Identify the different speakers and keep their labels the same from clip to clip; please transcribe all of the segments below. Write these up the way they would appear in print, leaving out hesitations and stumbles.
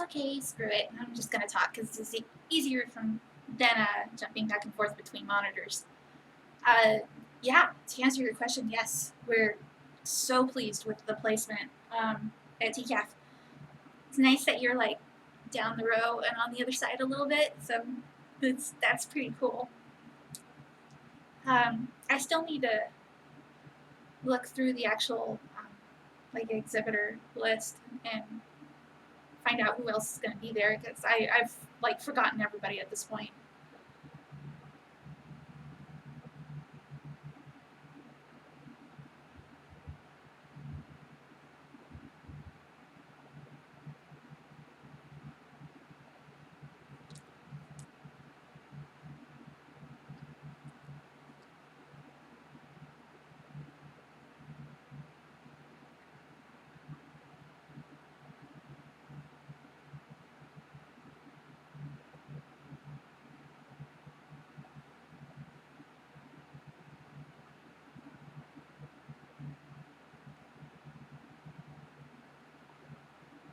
Speaker 1: okay, screw it. I'm just gonna talk because it's easier than jumping back and forth between monitors. Uh, yeah, to answer your question, yes, we're so pleased with the placement at TCAF. It's nice that you're like down the row and on the other side a little bit, so that's pretty cool. I still need to look through the actual like exhibitor list and find out who else is going to be there because I've like forgotten everybody at this point.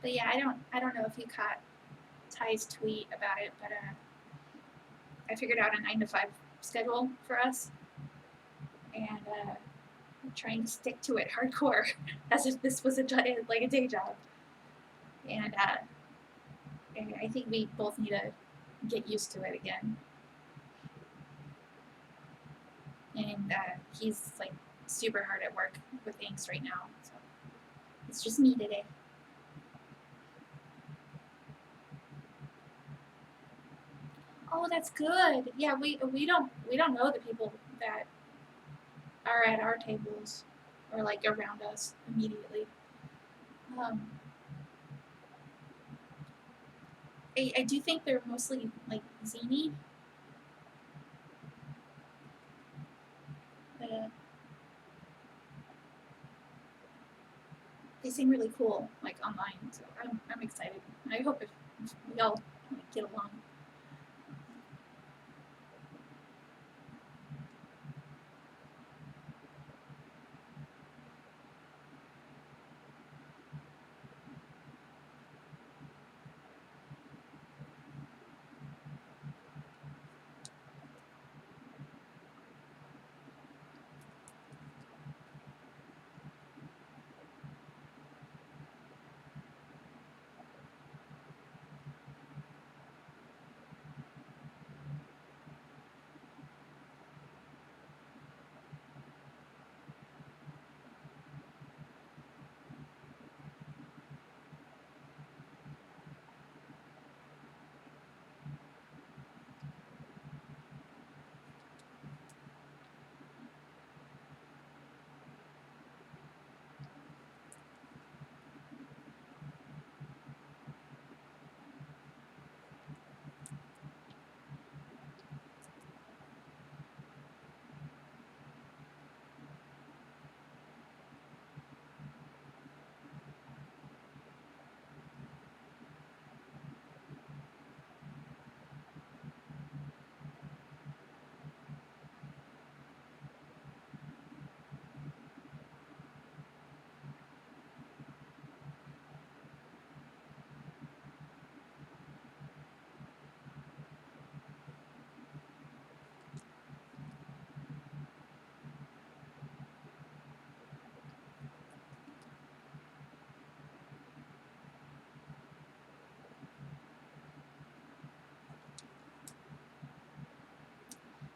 Speaker 1: But yeah, I don't know if you caught Ty's tweet about it, but I figured out a 9 to 5 schedule for us, and I'm trying to stick to it hardcore, as if this was like a day job. And I think we both need to get used to it again. And he's like super hard at work with things right now, so it's just me today. Oh, that's good. Yeah, we don't know the people that are at our tables or like around us immediately. Um, I do think they're mostly like zany, but they seem really cool like online. So I'm excited. I hope if we all like, get along.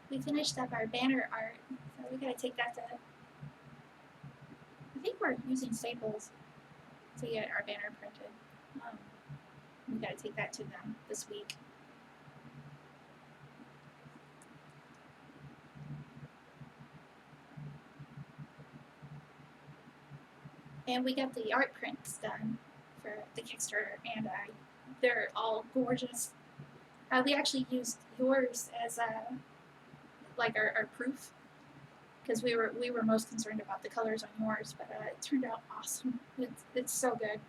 Speaker 1: We finished up our banner art, so we gotta take that to. I think we're using Staples to get our banner printed. We gotta take that to them this week. And we got the art prints done for the Kickstarter, and they're all gorgeous. We actually used yours as like our proof because we were most concerned about the colors on yours, but it turned out awesome. It's so good.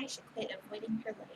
Speaker 1: I should quit avoiding her leg.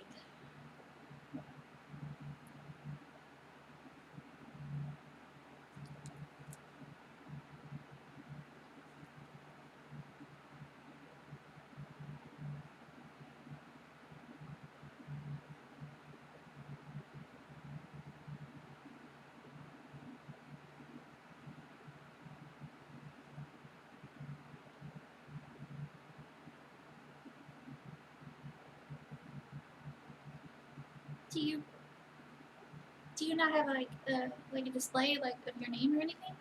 Speaker 1: Do you not have like a display like of your name or anything?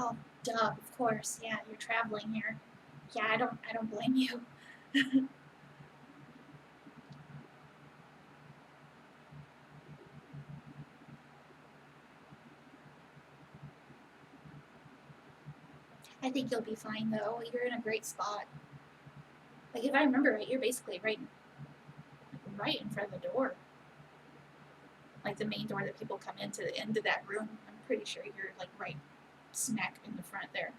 Speaker 1: Oh, duh, of course. Yeah, you're traveling here. Yeah, I don't blame you. I think you'll be fine though. You're in a great spot. Like if I remember right, you're basically right in front of the door. Like the main door that people come into the end of that room. I'm pretty sure you're like right smack in the front there.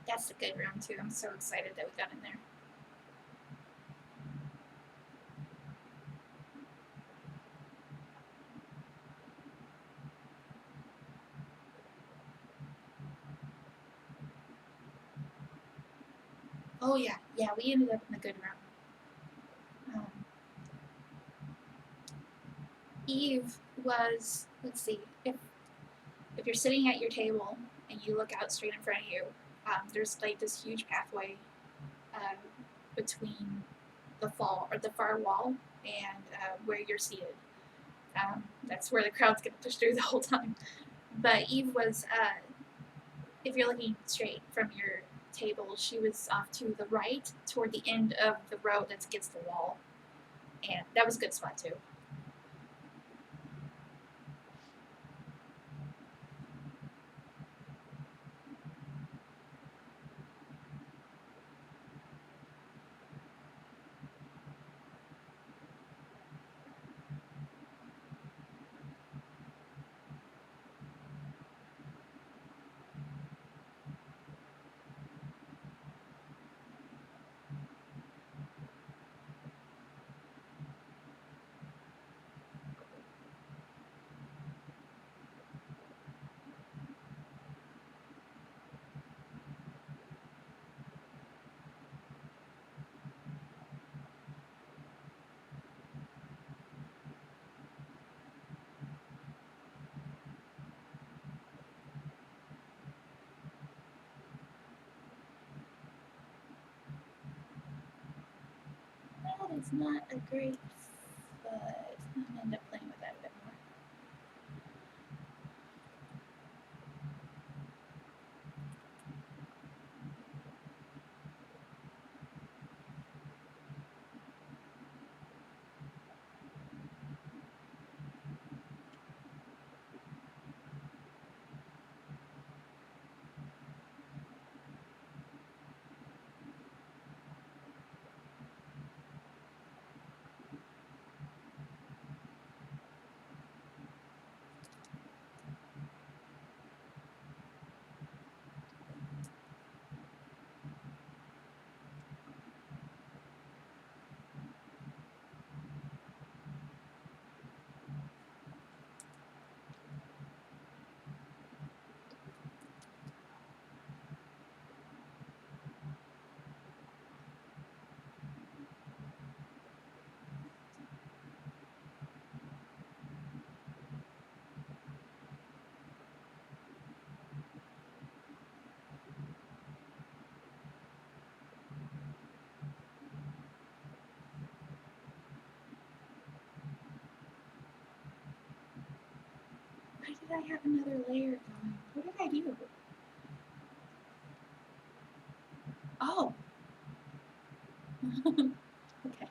Speaker 1: That's a good room too. I'm so excited that we got in there. Oh yeah, yeah, we ended up in a good room. Eve was, let's see, if you're sitting at your table and you look out straight in front of you, there's like this huge pathway um, between the far wall and where you're seated. That's where the crowd's gonna push through the whole time. But Eve was, if you're looking straight from your table, she was off to the right, toward the end of the row that's against the wall, and that was a good spot too. That is not a great foot. I'm gonna end up playing with that a bit more. did I have another layer going? What did I do? Oh. Okay.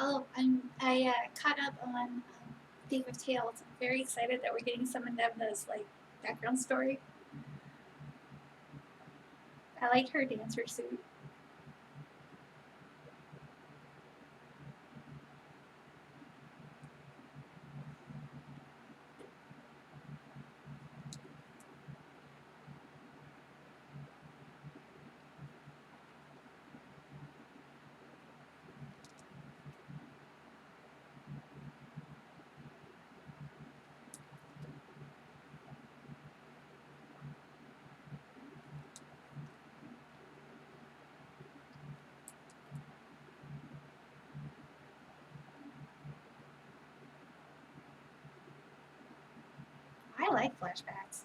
Speaker 1: Oh, I caught up on Thief of Tales. I'm very excited that we're getting some of Nevna's like background story. I like her dancer suit. I like flashbacks.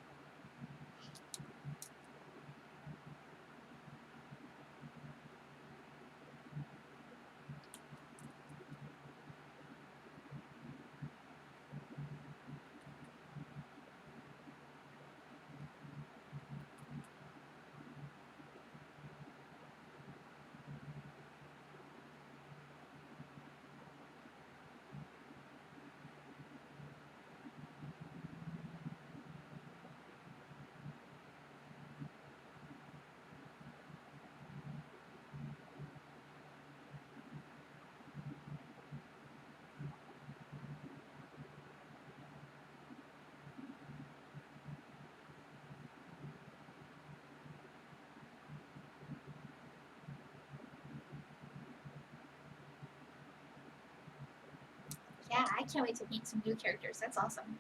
Speaker 1: Yeah, I can't wait to meet some new characters. That's awesome.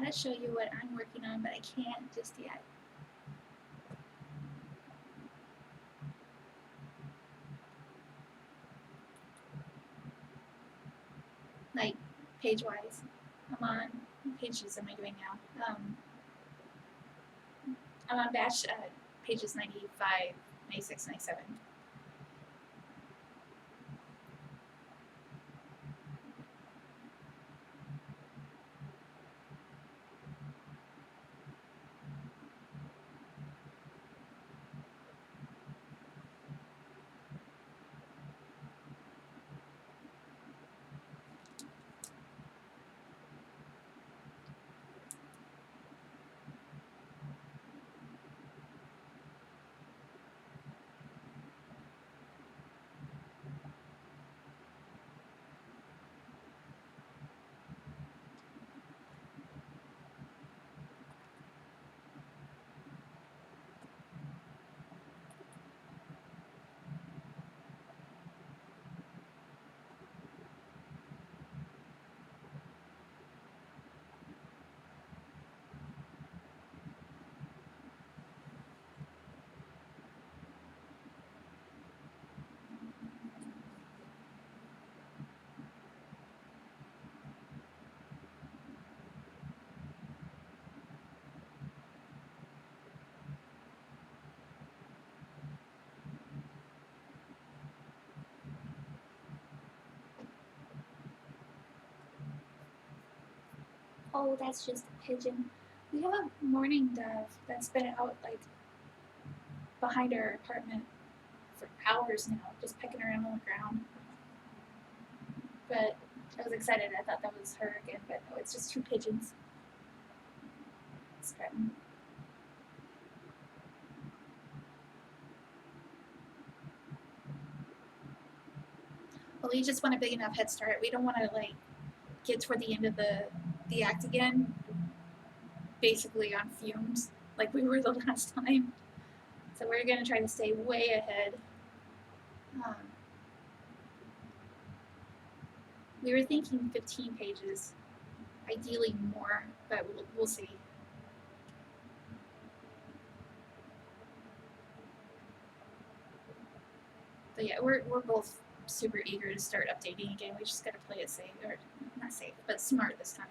Speaker 1: want to show you what I'm working on, but I can't just yet. Like page-wise, I'm on what pages am I doing now? I'm on batch pages 95, 96, 97. Oh, that's just a pigeon. We have a mourning dove that's been out like behind our apartment for hours now, just pecking around on the ground. But I was excited. I thought that was her again, but no, it's just two pigeons. Strutting. Well, we just want a big enough head start. We don't want to like get toward the end of the act again, basically on fumes, like we were the last time. So we're gonna try to stay way ahead. Um, we were thinking 15 pages, ideally more, but we'll see. But yeah, we're both super eager to start updating again. We just gotta play it safe, or not safe, but smart this time.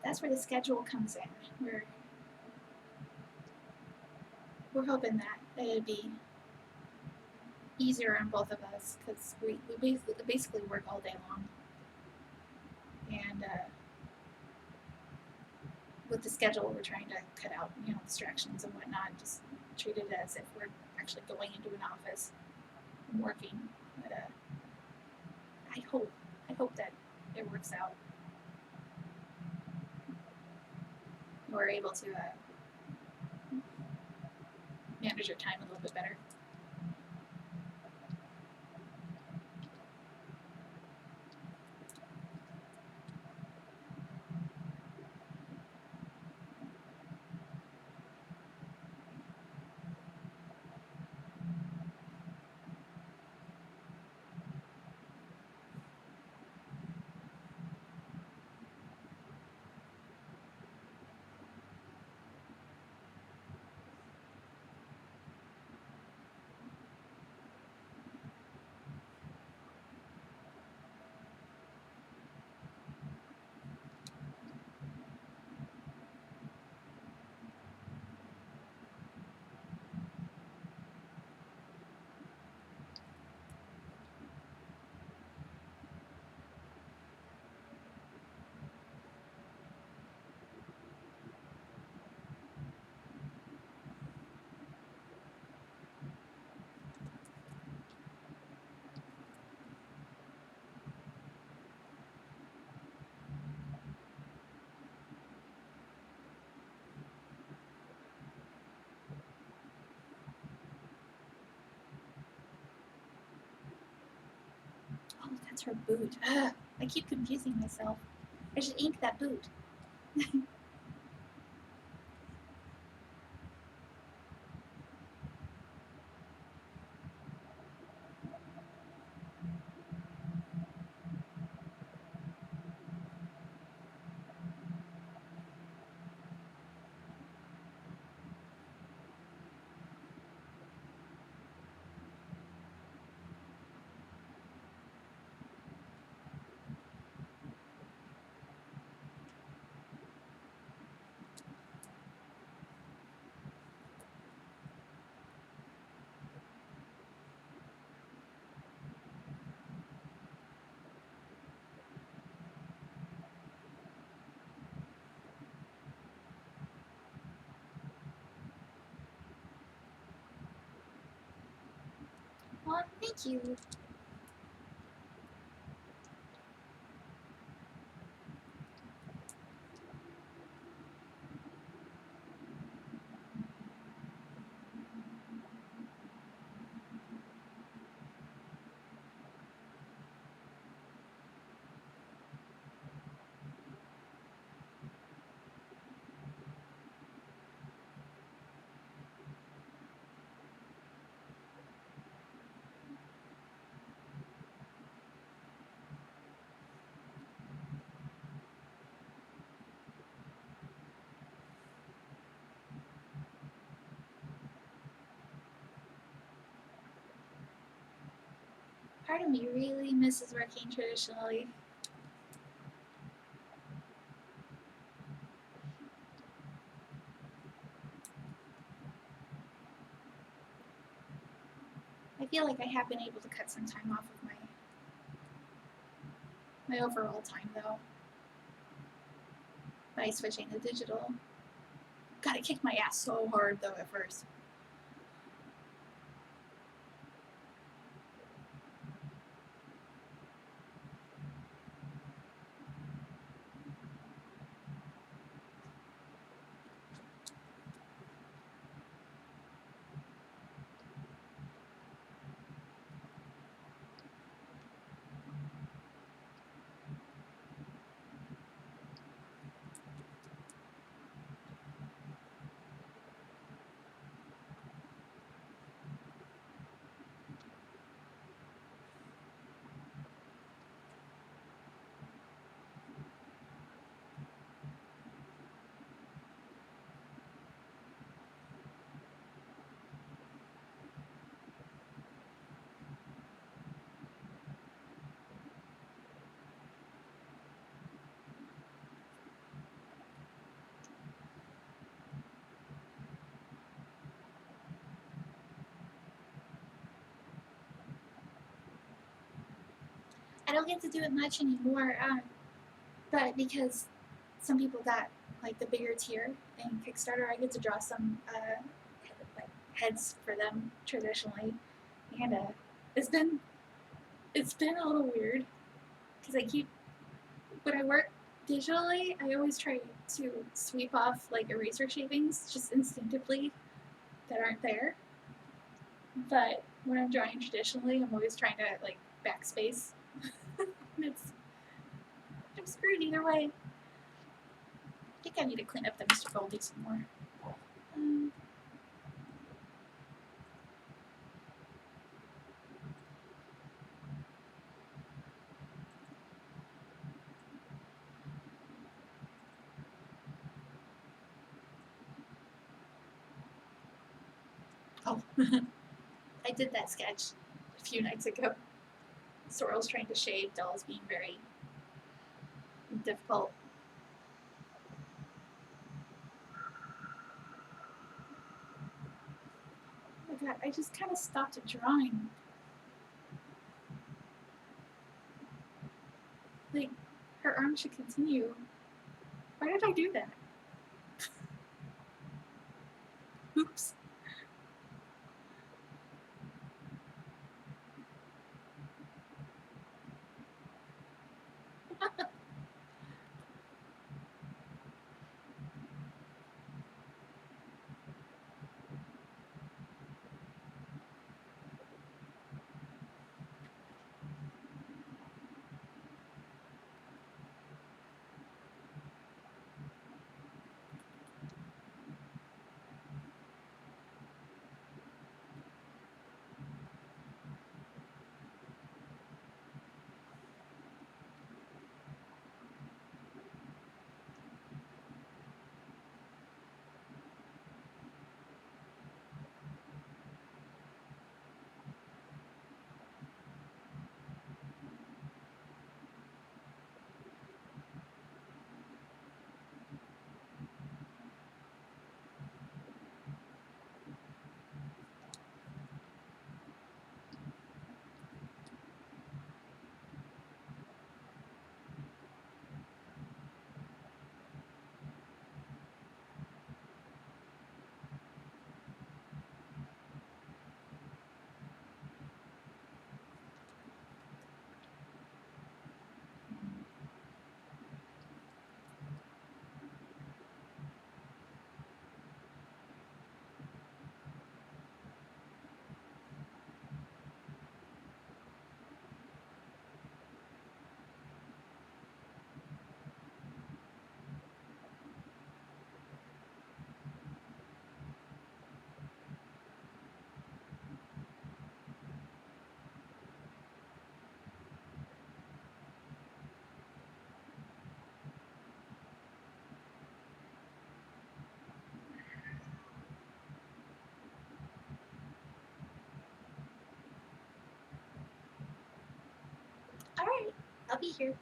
Speaker 1: That's where the schedule comes in. We're hoping that it'd be easier on both of us because we basically work all day long, and with the schedule we're trying to cut out distractions and whatnot, just treat it as if we're actually going into an office and working. But I hope that it works out. We're able to manage our time a little bit better. Oh, that's her boot. Ugh, I keep confusing myself. I should ink that boot. Thank you. Part of me really misses working traditionally. I feel like I have been able to cut some time off of my overall time though by switching to digital. God, it kicked my ass so hard though at first. I don't get to do it much anymore, but because some people got like the bigger tier in Kickstarter, I get to draw some like heads for them traditionally, and it's been a little weird because I keep when I work digitally, I always try to sweep off like eraser shavings just instinctively that aren't there. But when I'm drawing traditionally, I'm always trying to like backspace. I'm screwed either way. I think I need to clean up the Mr. Goldie some more. Oh, I did that sketch a few nights ago. Sorrel's trying to shave, Doll's being very difficult. Oh my god, I just kind of stopped drawing. Like, her arm should continue. Why did I do that? Oops. I'll be here.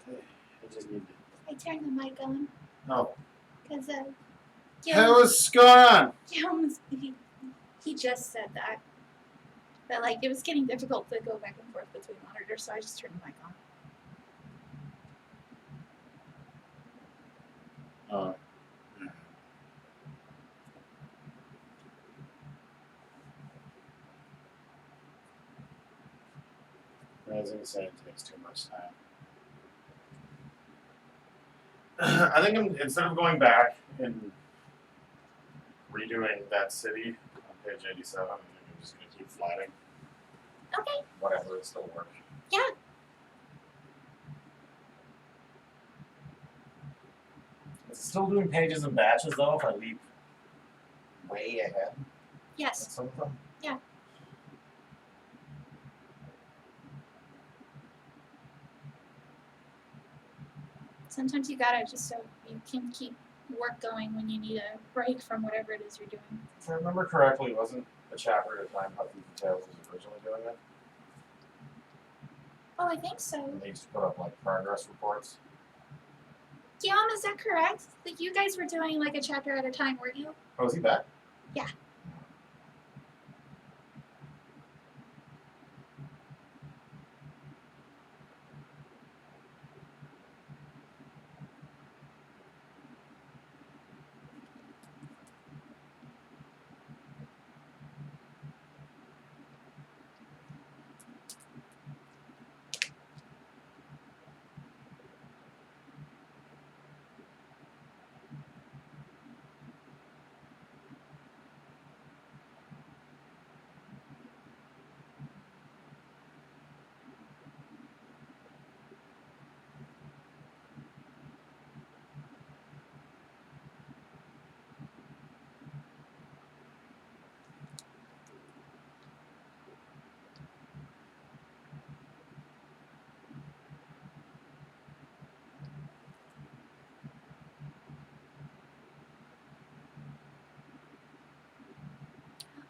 Speaker 2: I just need to.
Speaker 1: I turned the mic on
Speaker 2: Oh.
Speaker 1: because
Speaker 2: Hey, what's going on?
Speaker 1: he just said that. But like it was getting difficult to go back and forth between monitors, so I just turned the mic on.
Speaker 2: Oh. I was gonna say it takes too much time. I think instead of going back and redoing that city on page 87, I think I'm just gonna keep flatting.
Speaker 1: Okay.
Speaker 2: Whatever, it still works.
Speaker 1: Yeah.
Speaker 2: Is it still doing pages and batches though if I leap way ahead on
Speaker 1: Yes.
Speaker 2: some of them?
Speaker 1: Yeah. Sometimes you gotta just so you can keep work going when you need a break from whatever it is you're doing.
Speaker 2: If I remember correctly, wasn't a chapter at a time how Thief and Tales was originally doing it?
Speaker 1: Oh, I think so.
Speaker 2: And they used to put up like progress reports.
Speaker 1: Guillaume, is that correct? That you guys were doing like a chapter at a time, weren't you?
Speaker 2: Oh, is he back?
Speaker 1: Yeah.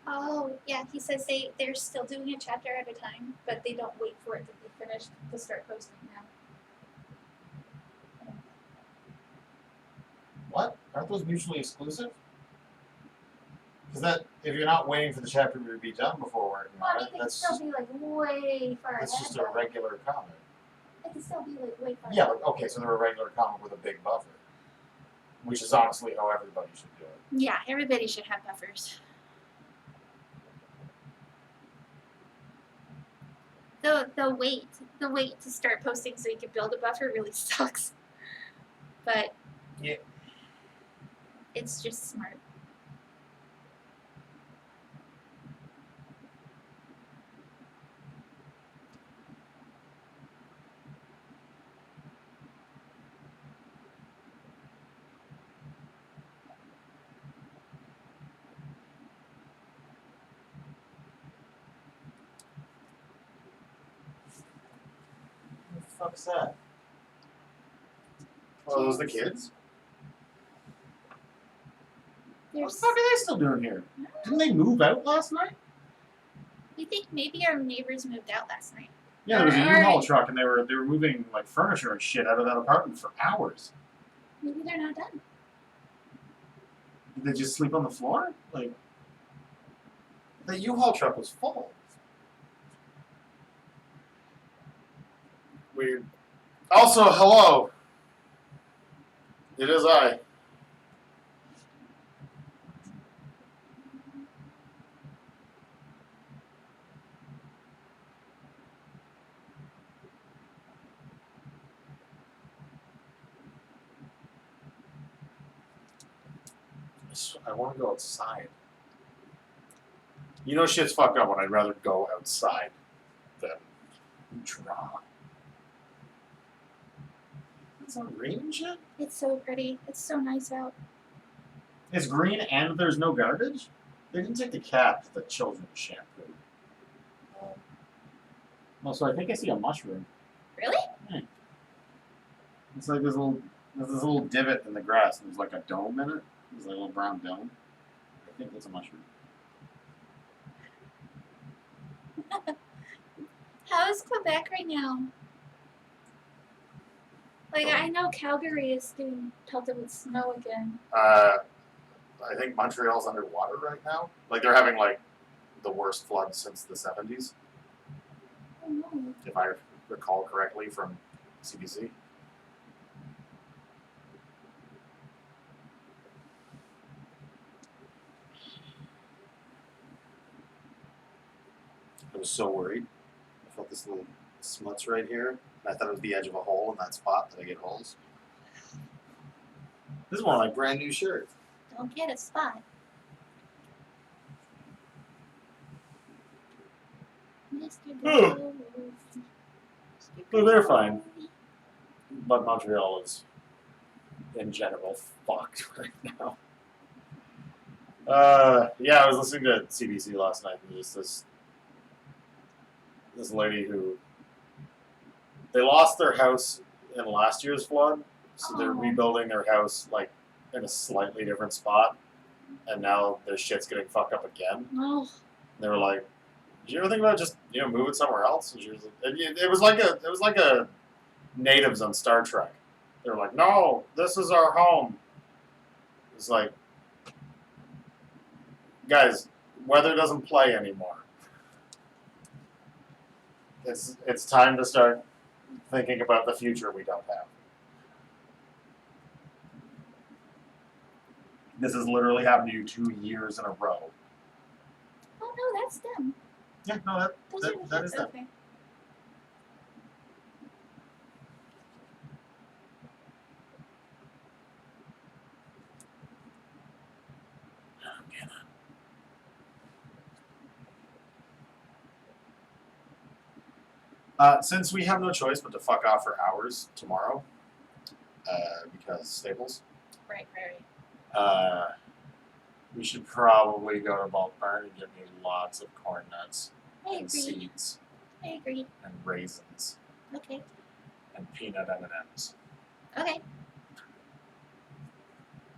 Speaker 1: Oh, yeah, he says they're still doing a chapter at a time, but they don't wait for it to be finished to start posting now.
Speaker 2: What? Aren't those mutually exclusive? Because that, if you're not waiting for the chapter to be done before working
Speaker 1: Well, I
Speaker 2: on
Speaker 1: mean,
Speaker 2: it,
Speaker 1: they can
Speaker 2: that's
Speaker 1: still be like way far
Speaker 2: that's
Speaker 1: ahead.
Speaker 2: just a regular comic.
Speaker 1: They can still be like way far
Speaker 2: Yeah,
Speaker 1: ahead.
Speaker 2: but okay, so they're a regular comic with a big buffer, which is honestly how everybody should do it.
Speaker 1: Yeah, everybody should have buffers. The wait to start posting so you can build a buffer really sucks. But
Speaker 2: yeah,
Speaker 1: it's just smart.
Speaker 2: fuck's that? Oh, those the kids? What the
Speaker 1: There's.
Speaker 2: fuck are they still doing here? Didn't they move out last night?
Speaker 1: We think maybe our neighbors moved out last night.
Speaker 2: Yeah, there was a
Speaker 1: Or-
Speaker 2: U-Haul truck, and they were moving like furniture and shit out of that apartment for hours.
Speaker 1: Maybe they're not done.
Speaker 2: Did they just sleep on the floor? Like, the U-Haul truck was full. Weird. Also, hello. It is I. I want to go outside. You know shit's fucked up when I'd rather go outside than draw. It's not green and shit?
Speaker 1: It's so pretty. It's so nice out.
Speaker 2: It's green and there's no garbage? They didn't take the cat to the children's shampoo. Also, I think I see a mushroom.
Speaker 1: Really?
Speaker 2: It's like there's this little divot in the grass and there's like a dome in it. There's like a little brown dome. I think that's a mushroom.
Speaker 1: How is Quebec right now? Like, I know Calgary is getting pelted with snow again.
Speaker 2: I think Montreal's underwater right now. Like they're having like the worst flood since the 70s,
Speaker 1: Oh no.
Speaker 2: if I recall correctly from CBC. I was so worried. I felt this little smuts right here. And I thought it was the edge of a hole in that spot that I get holes. This is one of my brand new shirts.
Speaker 1: Don't get a spot. Mr.
Speaker 2: Oh.
Speaker 1: Ghost.
Speaker 2: Oh, they're fine. But Montreal is in general fucked right now. Yeah, I was listening to CBC last night and just this lady who they lost their house in last year's flood, so they're
Speaker 1: Oh.
Speaker 2: rebuilding their house like in a slightly different spot, and now their shit's getting fucked up again.
Speaker 1: Oh,
Speaker 2: And they were like, "Did you ever think about just moving somewhere else?" And she was, it was like a natives on Star Trek. They were like, "No, this is our home." It's like, guys, weather doesn't play anymore. It's time to start thinking about the future we don't have. This has literally happened to you 2 years in a row.
Speaker 1: oh no, that's them.
Speaker 2: Yeah, no,
Speaker 1: Those
Speaker 2: that
Speaker 1: are the
Speaker 2: that
Speaker 1: kids.
Speaker 2: is them.
Speaker 1: Okay.
Speaker 2: Since we have no choice but to fuck off for hours tomorrow, because Staples,
Speaker 1: Right.
Speaker 2: we should probably go to Bulk Barn and get me lots of corn nuts
Speaker 1: I
Speaker 2: and
Speaker 1: agree.
Speaker 2: seeds
Speaker 1: I agree.
Speaker 2: and raisins
Speaker 1: Okay.
Speaker 2: and peanut M&Ms.
Speaker 1: Okay.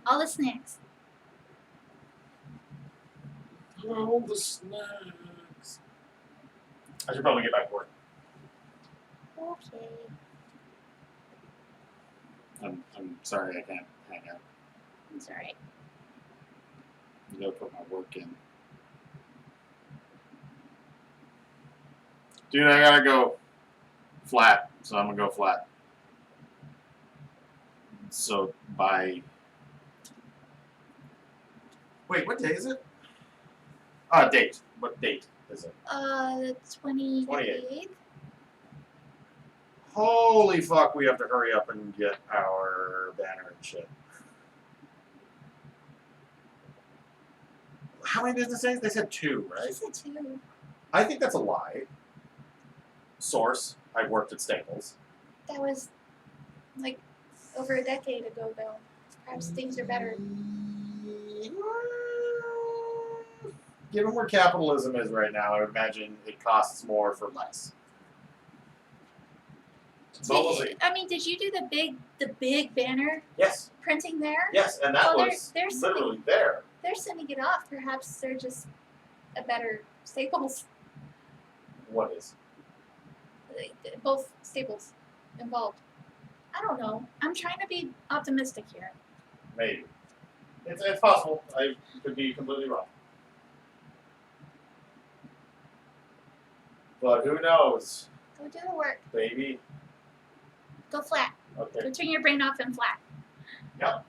Speaker 1: All the snacks.
Speaker 2: All the snacks. I should probably get back to work.
Speaker 1: Okay.
Speaker 2: I'm sorry I can't hang out.
Speaker 1: It's alright.
Speaker 2: I gotta put my work in. Dude, I gotta go flat, so I'm gonna go flat. So by wait, what day is it? Date. What date is it?
Speaker 1: The 28th.
Speaker 2: 28th. Holy fuck, we have to hurry up and get our banner and shit. How many business days? They said 2, right?
Speaker 1: She said 2.
Speaker 2: I think that's a lie. Source, I worked at Staples.
Speaker 1: That was like over a decade ago, though. Perhaps things are better.
Speaker 2: Given where capitalism is right now, I would imagine it costs more for less. Ballsy.
Speaker 1: I mean, did you do the big banner
Speaker 2: Yes,
Speaker 1: printing there?
Speaker 2: yes, and that
Speaker 1: Well,
Speaker 2: was
Speaker 1: they're
Speaker 2: literally there.
Speaker 1: They're sending it off. Perhaps they're just a better Staples.
Speaker 2: What is?
Speaker 1: Both Staples involved. I don't know. I'm trying to be optimistic here.
Speaker 2: Maybe. It's possible. I could be completely wrong. But who knows?
Speaker 1: Go do the work.
Speaker 2: Baby.
Speaker 1: Go flat.
Speaker 2: Okay.
Speaker 1: Go turn your brain off and flat.
Speaker 2: Yep.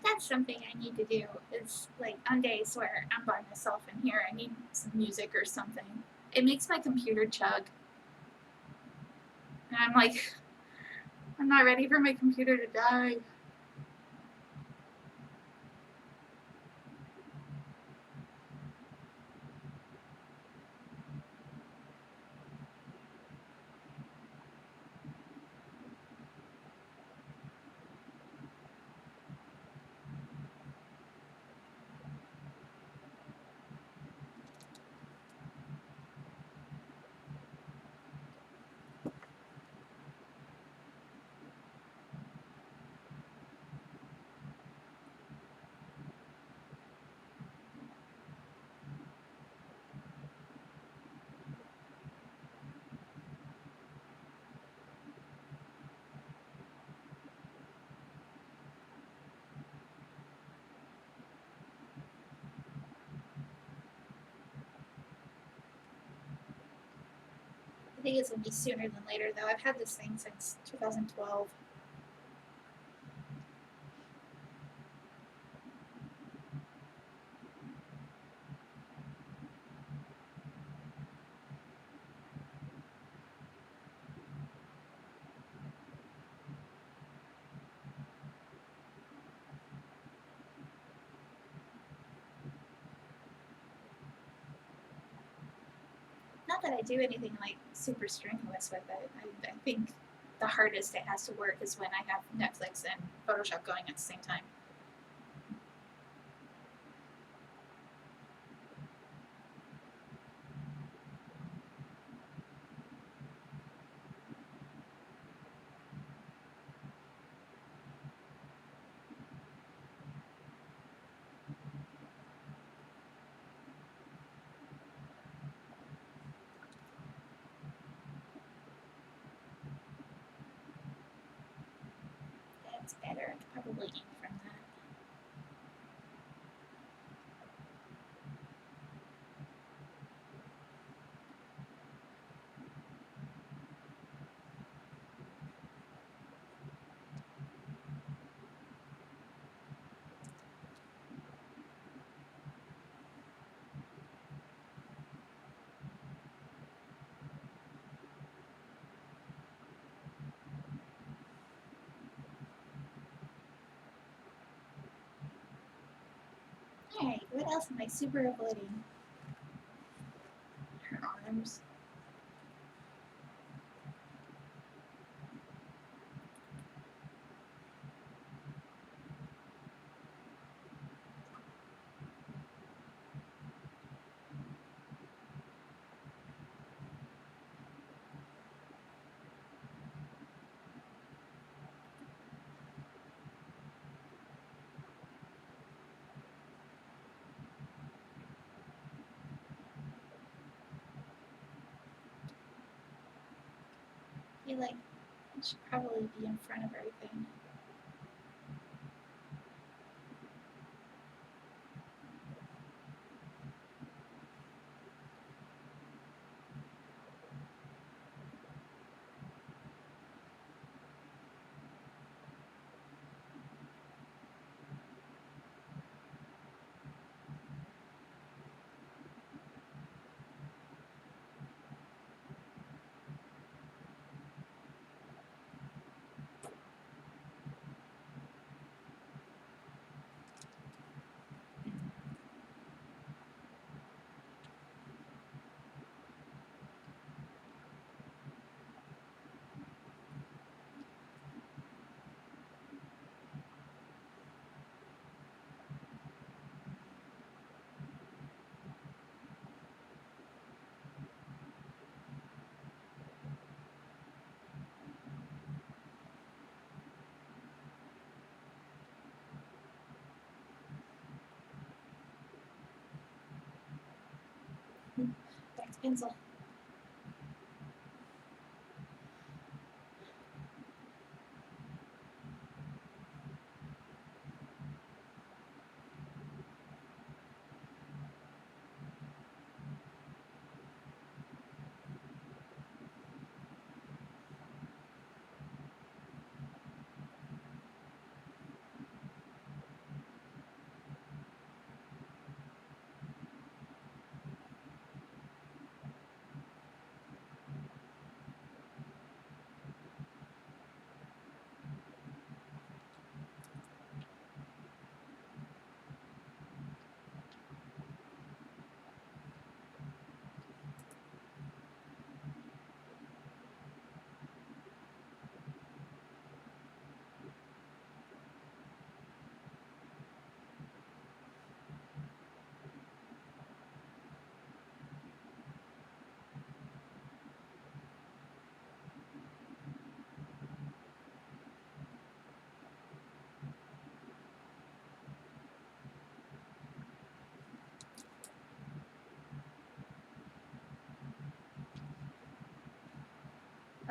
Speaker 1: That's something I need to do. Is like on days where I'm by myself in here, I need some music or something. It makes my computer chug. And I'm like, I'm not ready for my computer to die. I think it's gonna be sooner than later though. I've had this thing since 2012. Not that I do anything like super strenuous with it. I think the hardest it has to work is when I have Netflix and Photoshop going at the same time. That's better. I could probably eat from that. Alright, what else am I super avoiding? Her arms. I feel like I should probably be in front of everything. Back to pencil.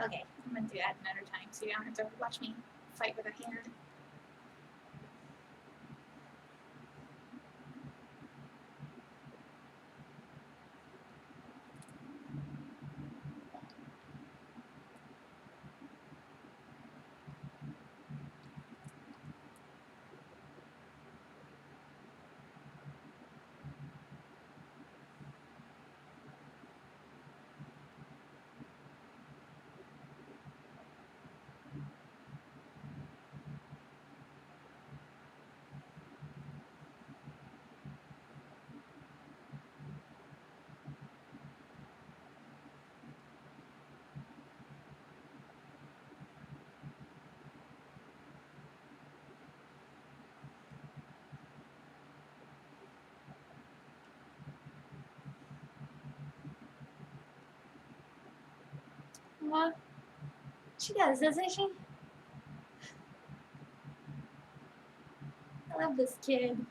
Speaker 1: Okay, I'm gonna do that another time so you don't have to watch me fight with a hand. Well, she does, doesn't she? I love this kid.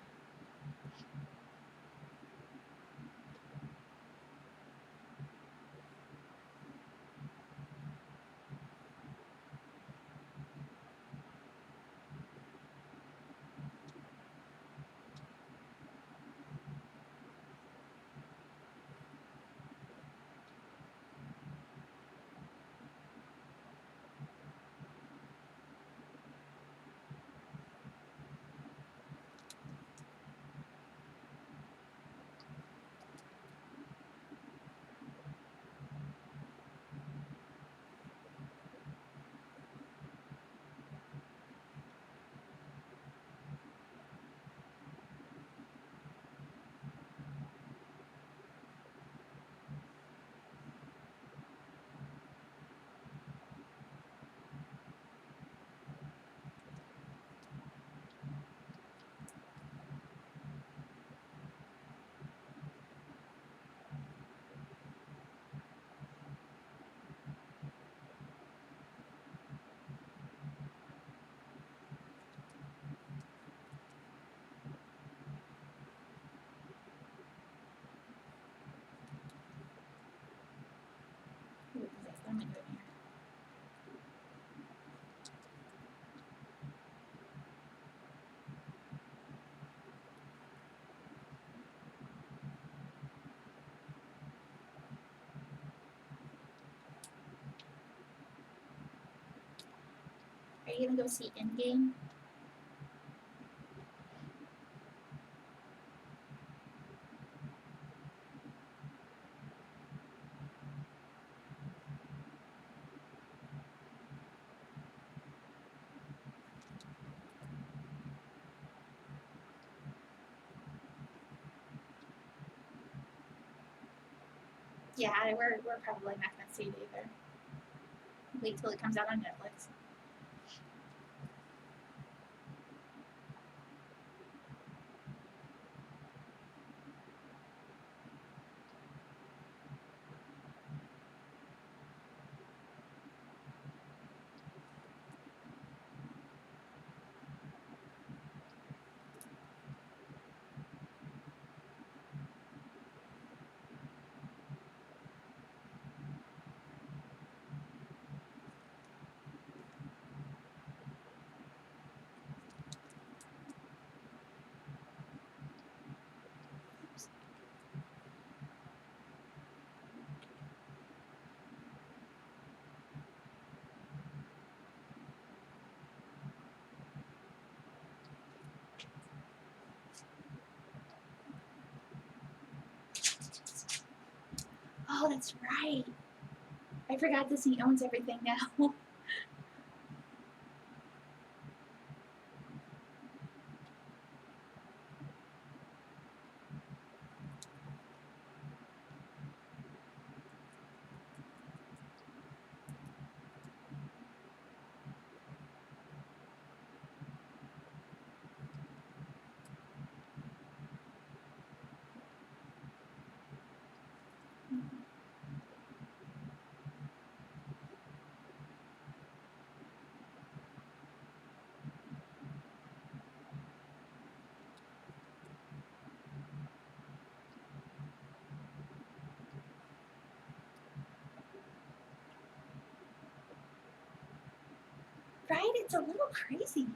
Speaker 1: Ooh, what am I doing here? Are you gonna go see Endgame? Yeah, we're probably not gonna see it either. Wait till it comes out on Netflix. Oh, that's right. I forgot Disney owns everything now. Right? It's a little crazy.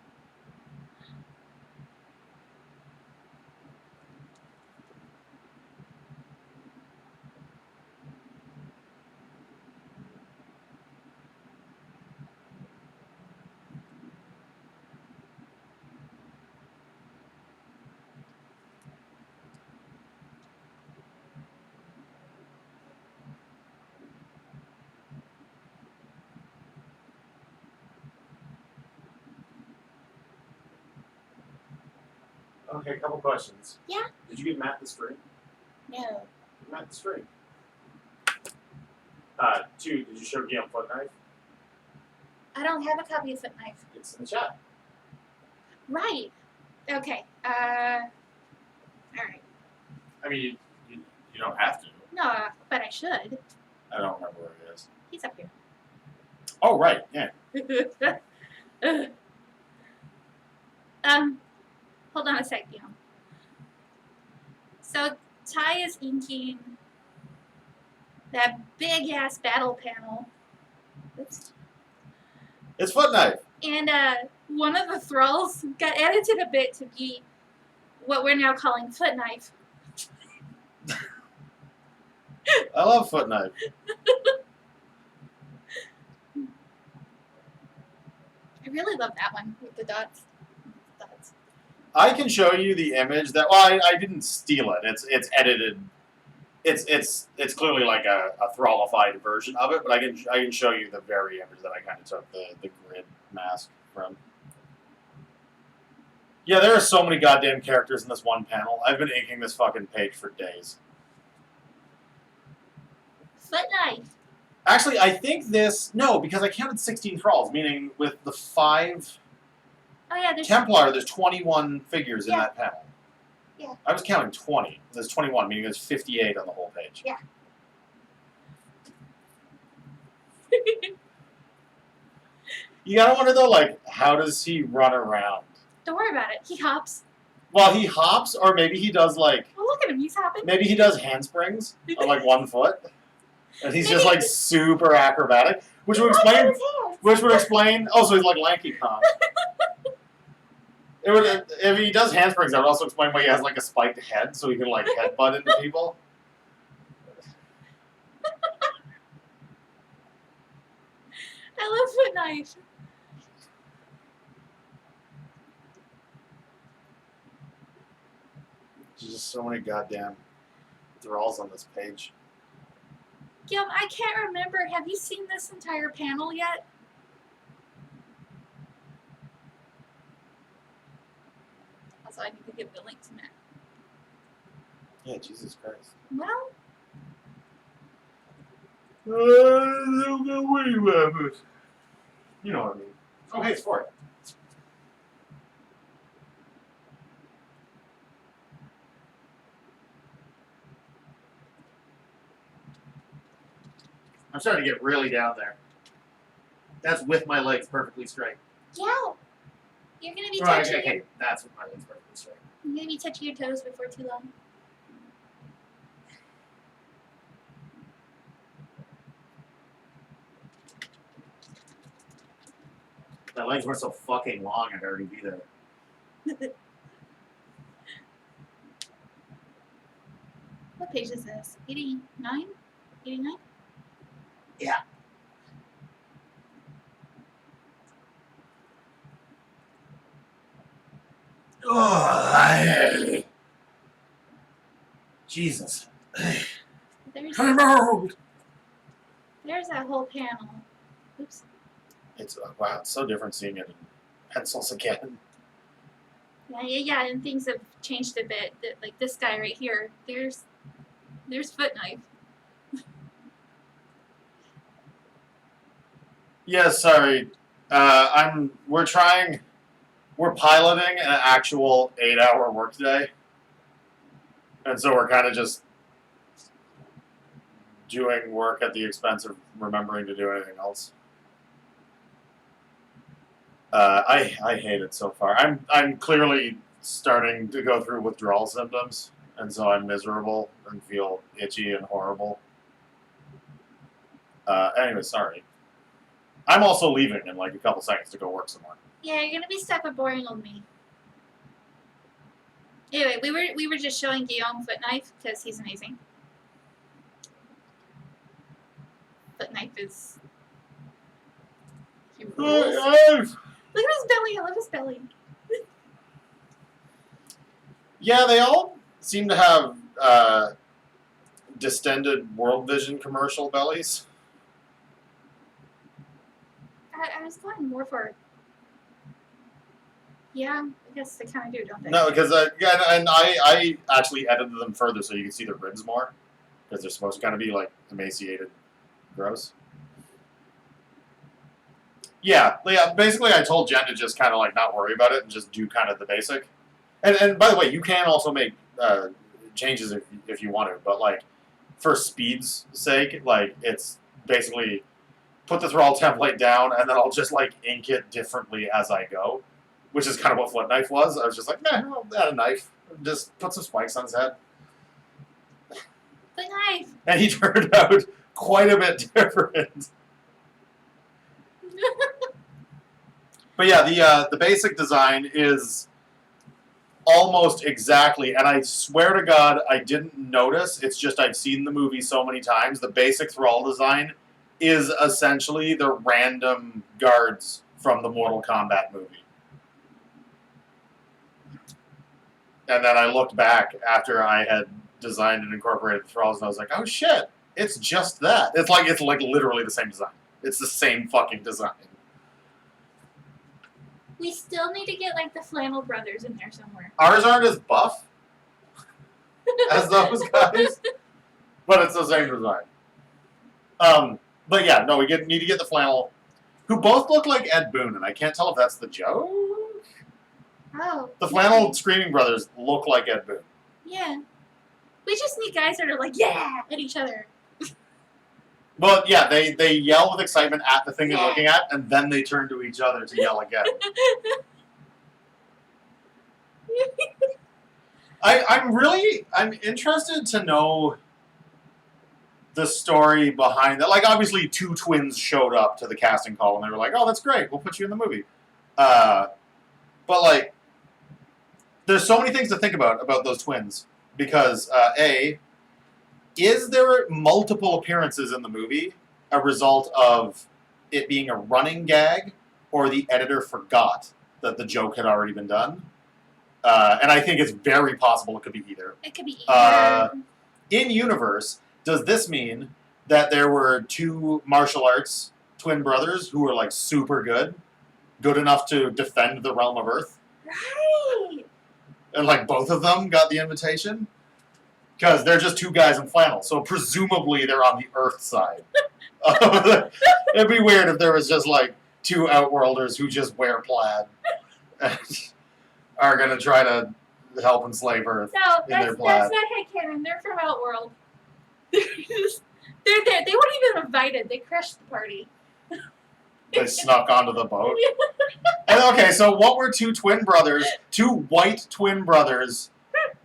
Speaker 2: Okay, a couple questions.
Speaker 1: Yeah?
Speaker 2: Did you give Matt the string?
Speaker 1: No.
Speaker 2: Give Matt the string. 2, did you show Guillaume Foot Knife?
Speaker 1: I don't have a copy of Foot Knife.
Speaker 2: It's in the chat.
Speaker 1: Right. Okay. Alright.
Speaker 2: I mean, you don't have to.
Speaker 1: No, but I should.
Speaker 2: I don't remember where it is.
Speaker 1: He's up here.
Speaker 2: Oh, right, yeah.
Speaker 1: Hold on a sec, Guillaume. So Ty is inking that big ass battle panel. Oops.
Speaker 2: It's Foot Knife.
Speaker 1: And one of the thralls got edited a bit to be what we're now calling Foot Knife.
Speaker 2: I love Foot Knife.
Speaker 1: I really love that one with the dots.
Speaker 2: I can show you the image that. Well, I didn't steal it. It's edited. It's clearly like a thrallified version of it, but I can show you the very image that I kind of took the grid mask from. Yeah, there are so many goddamn characters in this one panel. I've been inking this fucking page for days.
Speaker 1: Foot Knife.
Speaker 2: Actually, I think no, because I counted 16 thralls, meaning with the 5
Speaker 1: Oh yeah, there's
Speaker 2: Templar, there's 21 figures in
Speaker 1: Yeah.
Speaker 2: that panel.
Speaker 1: Yeah.
Speaker 2: I was counting 20. There's 21, meaning there's 58 on the whole page.
Speaker 1: Yeah.
Speaker 2: You gotta wonder though, like, how does he run around?
Speaker 1: Don't worry about it. He hops.
Speaker 2: Well, he hops, or maybe he does like,
Speaker 1: Oh, look at him. He's hopping.
Speaker 2: maybe he does handsprings on like one foot, and he's just
Speaker 1: Maybe-
Speaker 2: like super acrobatic, which would
Speaker 1: Look at
Speaker 2: explain.
Speaker 1: his hands.
Speaker 2: Which would explain. Oh, so he's like Lanky Kong. It would, if he does handsprings, that would also explain why he has like a spiked head, so he can like headbutt into people.
Speaker 1: I love Foot Knife.
Speaker 2: There's just so many goddamn thralls on this page.
Speaker 1: Gil, I can't remember. Have you seen this entire panel yet? Also, I need to give the link to Matt.
Speaker 2: Yeah, Jesus Christ.
Speaker 1: Well,
Speaker 2: You know what I mean. Oh, hey, it's for it. I'm starting to get really down there. That's with my legs perfectly straight.
Speaker 1: yeah. You're gonna be
Speaker 2: Right,
Speaker 1: touching.
Speaker 2: okay, that's with my legs perfectly straight.
Speaker 1: You're gonna be touching your toes before too long.
Speaker 2: My legs weren't so fucking long, I'd already be there.
Speaker 1: What page is this? 89? 89?
Speaker 2: Yeah. Oh, Jesus.
Speaker 1: There's
Speaker 2: I'm old.
Speaker 1: There's that whole panel. Oops.
Speaker 2: It's wow, it's so different seeing it in pencils again.
Speaker 1: Yeah, and things have changed a bit. Like this guy right here, there's Foot Knife.
Speaker 2: Yeah, sorry. We're piloting an actual 8-hour workday. And so we're kind of just doing work at the expense of remembering to do anything else. I hate it so far. I'm clearly starting to go through withdrawal symptoms, and so I'm miserable and feel itchy and horrible. Anyway, sorry. I'm also leaving in like a couple seconds to go work somewhere.
Speaker 1: Yeah, you're gonna be stuck with boring old me. Anyway, we were just showing Guillaume Foot Knife because he's amazing. Foot Knife is. He rules. Look at his belly. I love his belly.
Speaker 2: Yeah, they all seem to have distended World Vision commercial bellies.
Speaker 1: I was going more for. Yeah, I guess they kind of do, don't they?
Speaker 2: No, because I actually edited them further so you can see the ribs more, because they're supposed to kind of be like emaciated, gross. Yeah. Basically, I told Jen to just kind of like not worry about it and just do kind of the basic. And by the way, you can also make changes if you want to, but like for speed's sake, like it's basically put the thrall template down and then I'll just like ink it differently as I go, which is kind of what Foot Knife was. I was just like, I'll add a knife, just put some spikes on his head.
Speaker 1: Foot Knife.
Speaker 2: And he turned out quite a bit different. But yeah, the basic design is almost exactly, and I swear to God, I didn't notice. It's just I've seen the movie so many times. The basic thrall design is essentially the random guards from the Mortal Kombat movie. And then I looked back after I had designed and incorporated the thralls, and I was like, oh shit, it's just that. It's like literally the same design. It's the same fucking design.
Speaker 1: We still need to get like the Flannel Brothers in there somewhere.
Speaker 2: Ours aren't as buff as those guys, but it's the same design. But yeah, no, we need to get the flannel, who both look like Ed Boon, and I can't tell if that's the joke.
Speaker 1: Oh.
Speaker 2: The flannel Screaming Brothers look like Ed Boon.
Speaker 1: Yeah. We just need guys that are like, yeah, at each other.
Speaker 2: Well, yeah, they yell with excitement at the thing they're looking at, and then they turn to each other to yell again. I'm interested to know the story behind that. Like, obviously, two twins showed up to the casting call, and they were like, oh, that's great, we'll put you in the movie. But, like, there's so many things to think about those twins. Because, A, is there multiple appearances in the movie a result of it being a running gag, or the editor forgot that the joke had already been done? And I think it's very possible it could be either.
Speaker 1: It could be either.
Speaker 2: In universe, does this mean that there were two martial arts twin brothers who were like super good enough to defend the realm of Earth?
Speaker 1: Right.
Speaker 2: And like both of them got the invitation? Because they're just two guys in flannel, so presumably they're on the Earth side. It'd be weird if there was just like two Outworlders who just wear plaid and are going to try to help enslave Earth
Speaker 1: No,
Speaker 2: in their plaid.
Speaker 1: that's not headcanon. They're from Outworld. They're there. They weren't even invited. They crashed the party.
Speaker 2: They snuck onto the boat. And, okay, so what were two white twin brothers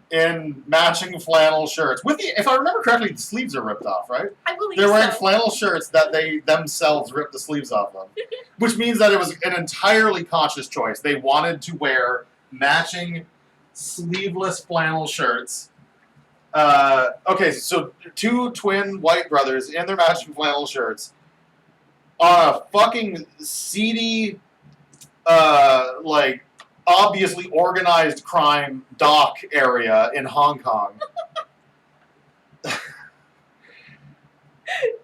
Speaker 2: in matching flannel shirts? If I remember correctly, the sleeves are ripped off, right?
Speaker 1: I believe
Speaker 2: They're wearing
Speaker 1: so.
Speaker 2: flannel shirts that they themselves ripped the sleeves off of. Which means that it was an entirely conscious choice. They wanted to wear matching sleeveless flannel shirts. Okay, so two twin white brothers in their matching flannel shirts on a fucking seedy, like, obviously organized crime dock area in Hong Kong.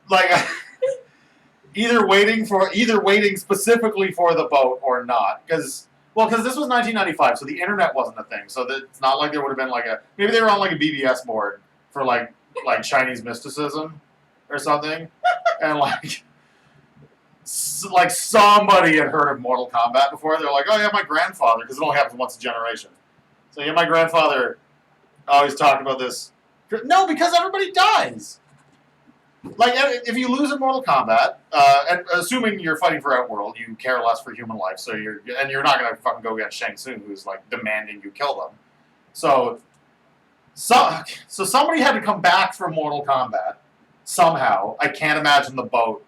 Speaker 2: like either waiting specifically for the boat or not, because this was 1995, so the internet wasn't a thing. So that it's not like there would have been like maybe they were on like a BBS board for like Chinese mysticism or something, and like somebody had heard of Mortal Kombat before. They're like, oh yeah, my grandfather, because it only happens once a generation. So yeah, my grandfather always talked about this. No, because everybody dies. Like, if you lose in Mortal Kombat, and assuming you're fighting for Outworld, you care less for human life, so you're not gonna fucking go against Shang Tsung, who's like demanding you kill them. So somebody had to come back from Mortal Kombat somehow. I can't imagine the boat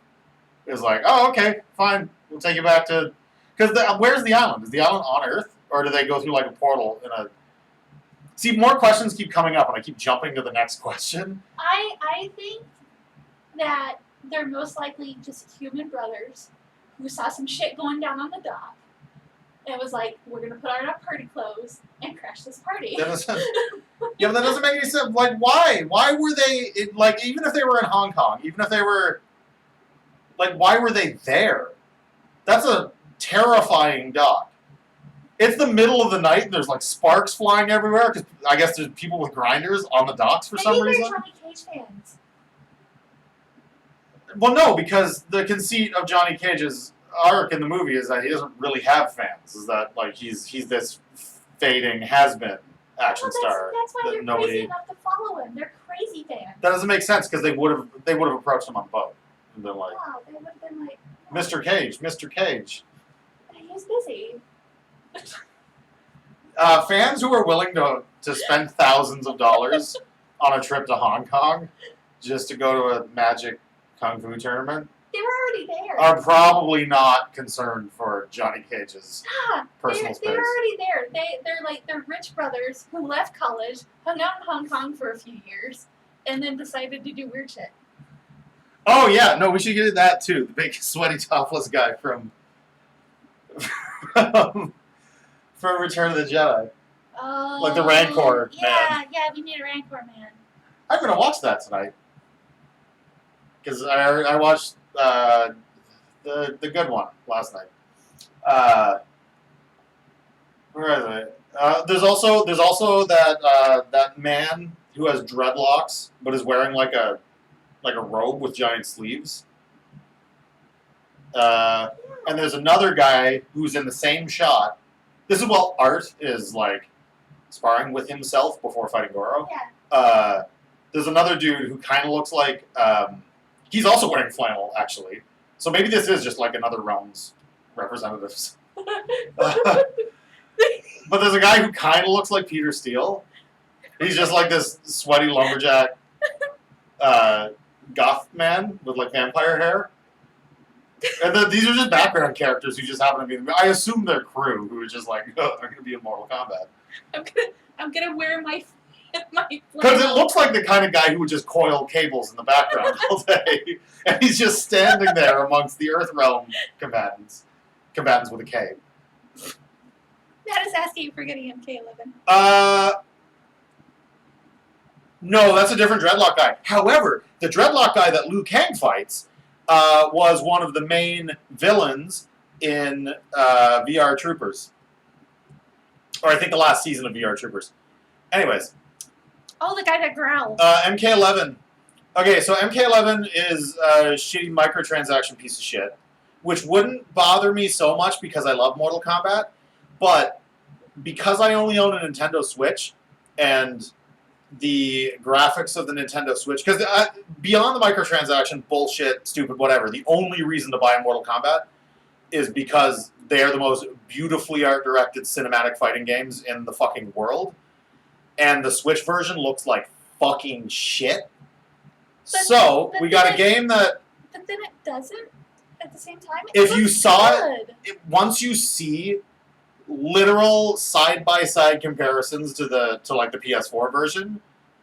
Speaker 2: is like, oh, okay, fine, we'll take you back to, because where's the island? Is the island on Earth, or do they go through like a portal in a? See, more questions keep coming up, and I keep jumping to the next question.
Speaker 1: I think that they're most likely just human brothers who saw some shit going down on the dock and was like, we're going to put on our party clothes and crash this party.
Speaker 2: Yeah, but that doesn't make any sense. Like, why? Why were they, even if they were in Hong Kong, even if they were, why were they there? That's a terrifying dock. It's the middle of the night and there's, sparks flying everywhere, because I guess there's people with grinders on the docks for some reason.
Speaker 1: Maybe they're Johnny Cage fans.
Speaker 2: Well, no, because the conceit of Johnny Cage's arc in the movie is that he doesn't really have fans. Is that he's this fading has-been action star.
Speaker 1: That's why
Speaker 2: that
Speaker 1: they're crazy enough to follow him. They're crazy fans.
Speaker 2: That doesn't make sense, because they would have approached him on the boat and been like,
Speaker 1: wow, they would have been like,
Speaker 2: Mr. Cage, Mr. Cage.
Speaker 1: He's busy.
Speaker 2: Fans who are willing to spend thousands of dollars on a trip to Hong Kong just to go to a magic Kung Fu tournament
Speaker 1: they were already there.
Speaker 2: are probably not concerned for Johnny Cage's personal space.
Speaker 1: They were already there. They're rich brothers who left college, hung out in Hong Kong for a few years, and then decided to do weird shit.
Speaker 2: Oh yeah, no, we should get that too. The big sweaty topless guy from from Return of the Jedi.
Speaker 1: Oh,
Speaker 2: Like the Rancor man.
Speaker 1: Yeah, we need a Rancor man.
Speaker 2: I'm gonna watch that tonight. Because I watched the good one last night. Where is it? There's also that man who has dreadlocks but is wearing like a robe with giant sleeves. And there's another guy who's in the same shot. This is while Art is sparring with himself before fighting Goro.
Speaker 1: Yeah.
Speaker 2: There's another dude who kind of looks like. He's also wearing flannel, actually. So maybe this is just another realm's representatives. But there's a guy who kind of looks like Peter Steele. He's just this sweaty lumberjack goth man with vampire hair. And these are just background characters who just happen to be. I assume they're crew who are just oh, I'm going to be in Mortal Kombat.
Speaker 1: I'm gonna wear my
Speaker 2: Because it looks like the kind of guy who would just coil cables in the background all day, and he's just standing there amongst the Earth Realm combatants with a K.
Speaker 1: Matt is asking for getting MK11.
Speaker 2: No, that's a different Dreadlock guy. However, the Dreadlock guy that Liu Kang fights was one of the main villains in VR Troopers. Or I think the last season of VR Troopers. Anyways.
Speaker 1: Oh, the guy that growls.
Speaker 2: MK11. Okay, so MK11 is a shitty microtransaction piece of shit, which wouldn't bother me so much because I love Mortal Kombat, but because I only own a Nintendo Switch, and the graphics of the Nintendo Switch, because beyond the microtransaction, bullshit, stupid, whatever, the only reason to buy a Mortal Kombat is because they are the most beautifully art-directed cinematic fighting games in the fucking world. And the Switch version looks like fucking shit. So, we got a game that...
Speaker 1: But then it doesn't at the same time.
Speaker 2: If you saw it, once you see literal side-by-side comparisons to the PS4 version,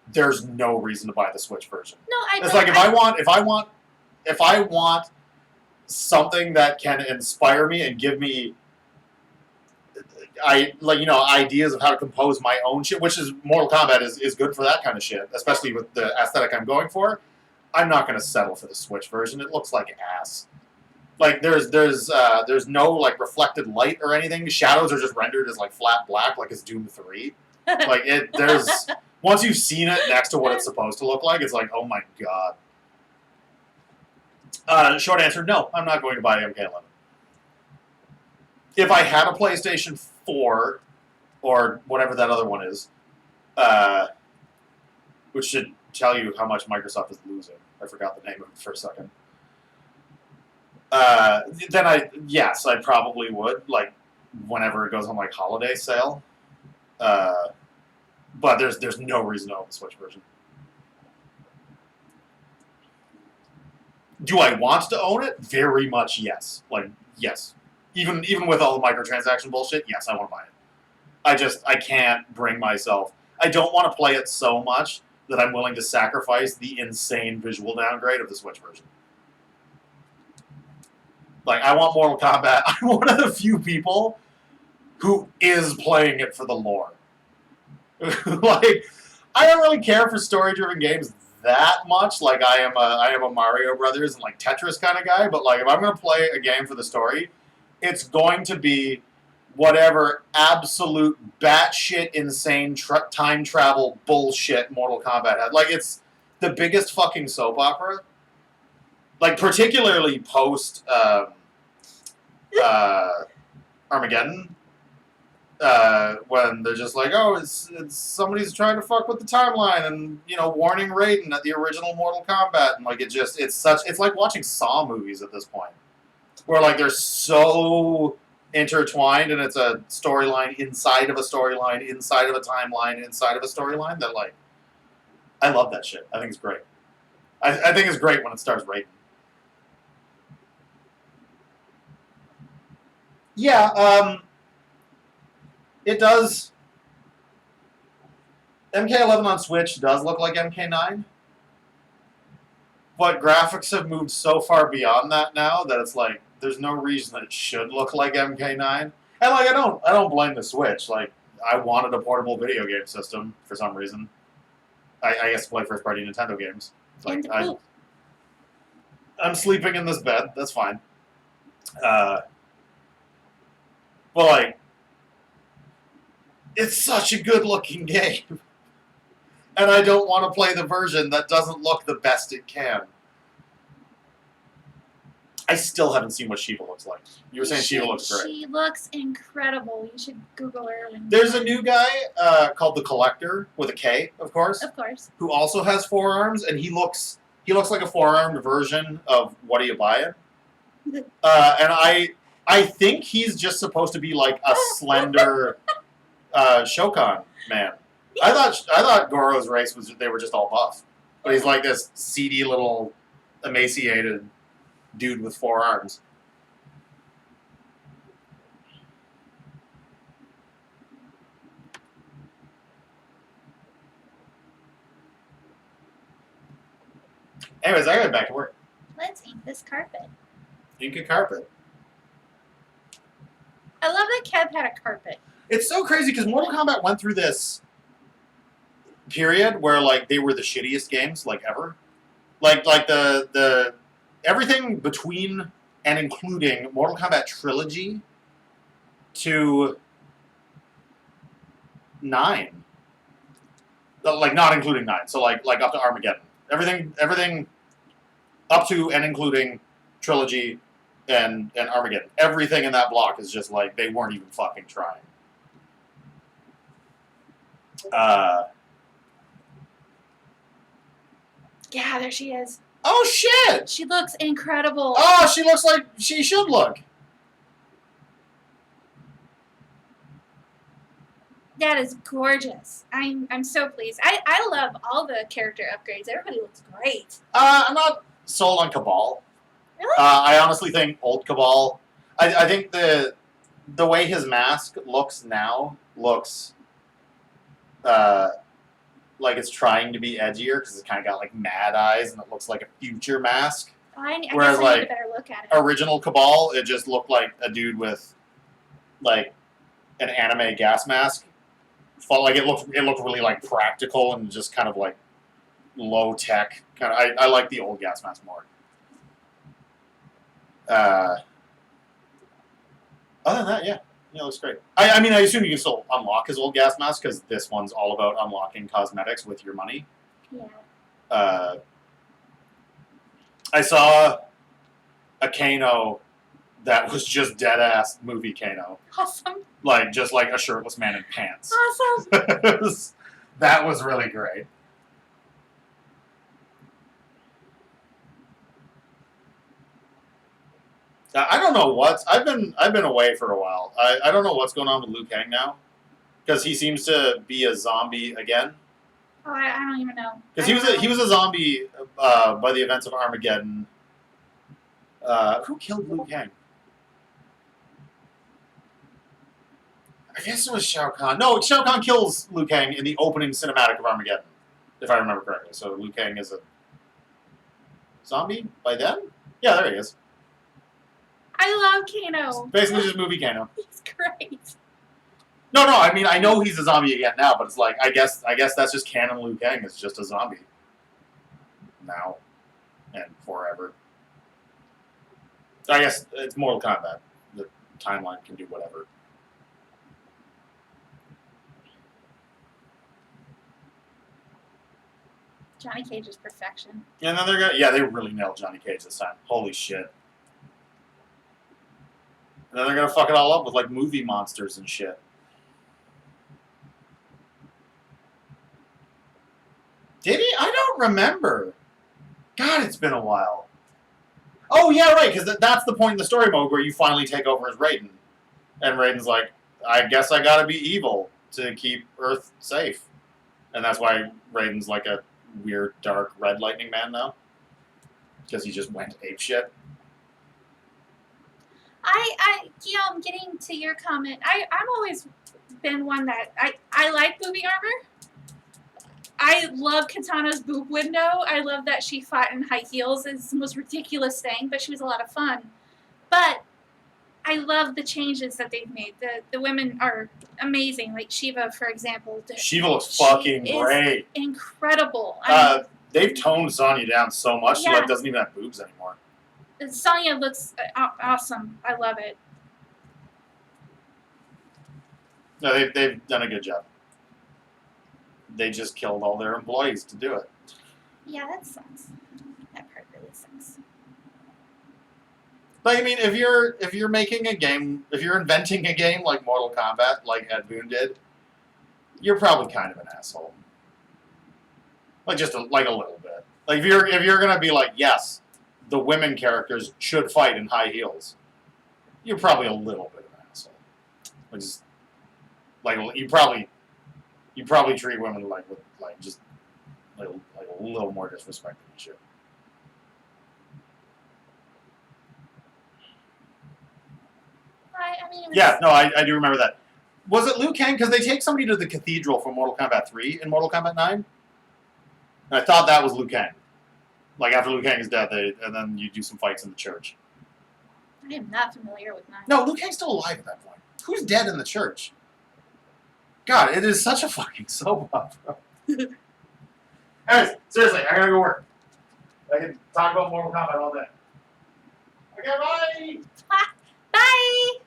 Speaker 2: there's no reason to buy the Switch version.
Speaker 1: No,
Speaker 2: it's if I want something that can inspire me and give me ideas of how to compose my own shit, which is Mortal Kombat is good for that kind of shit, especially with the aesthetic I'm going for. I'm not gonna settle for the Switch version. It looks like ass. Like there's no like reflected light or anything. Shadows are just rendered as like flat black, like it's Doom 3. Like there's once you've seen it next to what it's supposed to look like, it's like, oh my god. Short answer, no, I'm not going to buy MK11. If I had a PlayStation 4 or whatever that other one is, which should tell you how much Microsoft is losing. I forgot the name of it for a second. Then I probably would, like, whenever it goes on like holiday sale. But there's no reason to own the Switch version. Do I want to own it? Very much yes. Like, yes. Even with all the microtransaction bullshit, yes, I want to buy it. I can't bring myself. I don't want to play it so much that I'm willing to sacrifice the insane visual downgrade of the Switch version. Like, I want Mortal Kombat. I'm one of the few people who is playing it for the lore. Like, I don't really care for story-driven games that much. Like, I am a Mario Brothers and like Tetris kind of guy. But like, if I'm gonna play a game for the story, it's going to be whatever absolute batshit insane time travel bullshit Mortal Kombat has. Like, it's the biggest fucking soap opera. Like, particularly post Armageddon, when they're just like, oh, it's somebody's trying to fuck with the timeline, and warning Raiden at the original Mortal Kombat, and like it's like watching Saw movies at this point, where like they're so intertwined, and it's a storyline inside of a storyline inside of a timeline inside of a storyline that like I love that shit. I think it's great. I think it's great when it stars Raiden. Yeah, it does. MK11 on Switch does look like MK9, but graphics have moved so far beyond that now that it's like there's no reason that it should look like MK9. And like I don't blame the Switch. Like, I wanted a portable video game system for some reason. I guess to play first party Nintendo games. Like, I'm sleeping in this bed. That's fine. But like, it's such a good looking game. And I don't want to play the version that doesn't look the best it can. I still haven't seen what Shiva looks like. You were saying Shiva looks great.
Speaker 1: She looks incredible. You should Google her.
Speaker 2: There's a new guy called The Collector, with a K, of course.
Speaker 1: Of course.
Speaker 2: Who also has forearms, and he looks like a four-armed version of What Are You Buying? And I think he's just supposed to be like a slender Shokan man. I thought Goro's race was they were just all buff, but he's like this seedy little emaciated dude with four arms. Anyways, I gotta get back to work.
Speaker 1: Let's ink this carpet.
Speaker 2: Ink a carpet.
Speaker 1: I love that Kev had a carpet.
Speaker 2: It's so crazy because Mortal Kombat went through this period where like they were the shittiest games like ever. Like the everything between and including Mortal Kombat Trilogy to 9. Like not including 9. So like up to Armageddon. Everything up to and including Trilogy and Armageddon. Everything in that block is just like they weren't even fucking trying.
Speaker 1: Yeah, there she is.
Speaker 2: Oh shit!
Speaker 1: She looks incredible.
Speaker 2: Oh, she looks like she should look.
Speaker 1: That is gorgeous. I'm so pleased. I love all the character upgrades. Everybody looks great.
Speaker 2: I'm not sold on Cabal.
Speaker 1: Really?
Speaker 2: I honestly think old Cabal. I think the way his mask looks now looks like it's trying to be edgier because it's kind of got like mad eyes and it looks like a future mask.
Speaker 1: I
Speaker 2: Whereas,
Speaker 1: guess I need
Speaker 2: like,
Speaker 1: a better look at it.
Speaker 2: Original Cabal, it just looked like a dude with like an anime gas mask. Like it looked really like practical and just kind of like low tech kind of. I like the old gas mask more. Other than that, yeah, it looks great. I mean, I assume you can still unlock his old gas mask because this one's all about unlocking cosmetics with your money.
Speaker 1: Yeah.
Speaker 2: I saw a Kano that was just dead ass movie Kano,
Speaker 1: Awesome.
Speaker 2: like just like a shirtless man in pants.
Speaker 1: Awesome.
Speaker 2: That was really great. I don't know what's I've been away for a while. I don't know what's going on with Liu Kang now, because he seems to be a zombie again.
Speaker 1: Oh, I don't even know.
Speaker 2: Because
Speaker 1: I don't
Speaker 2: he
Speaker 1: know.
Speaker 2: was a zombie by the events of Armageddon. Who killed Liu Kang? I guess it was Shao Kahn. No, Shao Kahn kills Liu Kang in the opening cinematic of Armageddon, if I remember correctly. So Liu Kang is a zombie by then? Yeah, there he is.
Speaker 1: I love Kano.
Speaker 2: Basically just movie Kano.
Speaker 1: He's great.
Speaker 2: No, I mean, I know he's a zombie again now, but it's like, I guess that's just canon Liu Kang is just a zombie. Now. And forever. I guess it's Mortal Kombat. The timeline can do whatever.
Speaker 1: Johnny Cage is perfection.
Speaker 2: And then they're gonna, yeah, they really nailed Johnny Cage this time. Holy shit. And then they're gonna fuck it all up with like movie monsters and shit. Did he? I don't remember. God, it's been a while. Oh yeah, right, because that's the point in the story mode where you finally take over as Raiden. And Raiden's like, I guess I gotta be evil to keep Earth safe. And that's why Raiden's like a weird, dark, red lightning man now. Because he just went apeshit.
Speaker 1: Guillaume, getting to your comment, I've always been one that I like booby armor. I love Katana's boob window. I love that she fought in high heels. It's the most ridiculous thing, but she was a lot of fun. But I love the changes that they've made. The women are amazing. Like Shiva, for example.
Speaker 2: Shiva looks fucking great.
Speaker 1: Incredible.
Speaker 2: They've toned Sonya down so much she like doesn't even have boobs anymore.
Speaker 1: Sonya looks awesome. I love it.
Speaker 2: No, they've done a good job. They just killed all their employees to do it.
Speaker 1: Yeah, that sucks. That part really sucks.
Speaker 2: Like, I mean, if you're making a game, if you're inventing a game like Mortal Kombat, like Ed Boon did, you're probably kind of an asshole. Like just a little bit. Like if you're gonna be like, yes, the women characters should fight in high heels, you're probably a little bit of an asshole. Like just like you probably treat women like just like a little more disrespect than you should.
Speaker 1: I mean,
Speaker 2: Yeah, no, I do remember that. Was it Liu Kang? Because they take somebody to the cathedral from Mortal Kombat 3 in Mortal Kombat 9. And I thought that was Liu Kang. Like, after Liu Kang is dead, and then you do some fights in the church.
Speaker 1: I am not familiar with 9.
Speaker 2: No, Liu Kang's still alive at that point. Who's dead in the church? God, it is such a fucking soap opera. Anyways, seriously, I gotta go work. I can talk about Mortal Kombat all day. Okay, bye!
Speaker 1: Bye!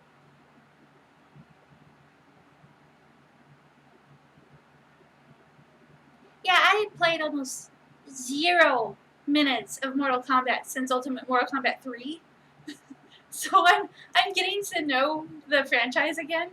Speaker 1: Yeah, I had played almost 0 minutes of Mortal Kombat since Ultimate Mortal Kombat 3. So I'm getting to know the franchise again.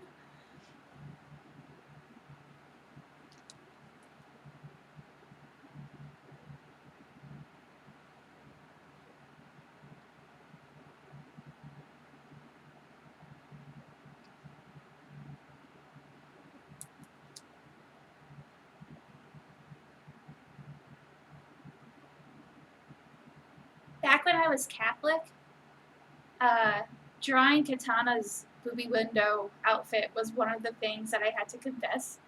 Speaker 1: Back when I was Catholic, drawing Katana's booby window outfit was one of the things that I had to confess.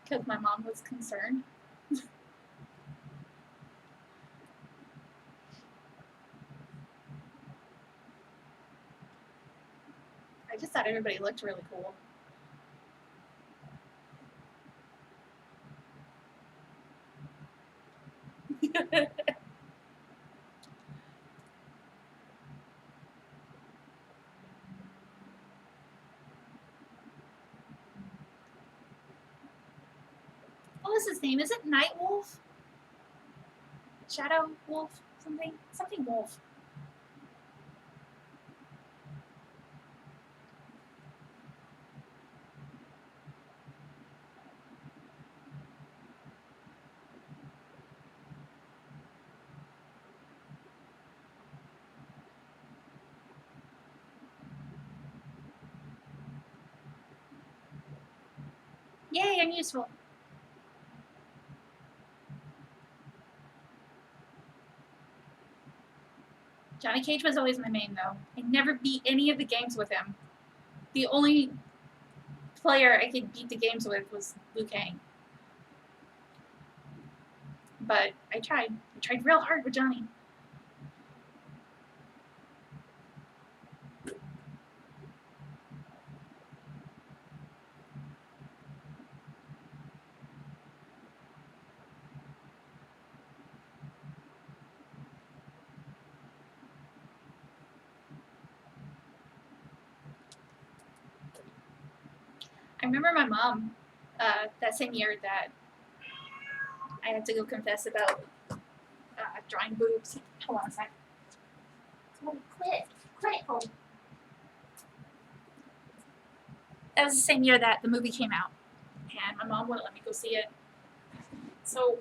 Speaker 1: Because my mom was concerned. I just thought everybody looked really cool. was his name? Is it Night Wolf? Shadow Wolf? Something Wolf. Yay, I'm useful. Johnny Cage was always my main, though. I never beat any of the games with him. The only player I could beat the games with was Liu Kang. But I tried. I tried real hard with Johnny. I remember my mom, that same year that I had to go confess about drawing boobs. Hold on a sec. Quit. That was the same year that the movie came out, and my mom wouldn't let me go see it. So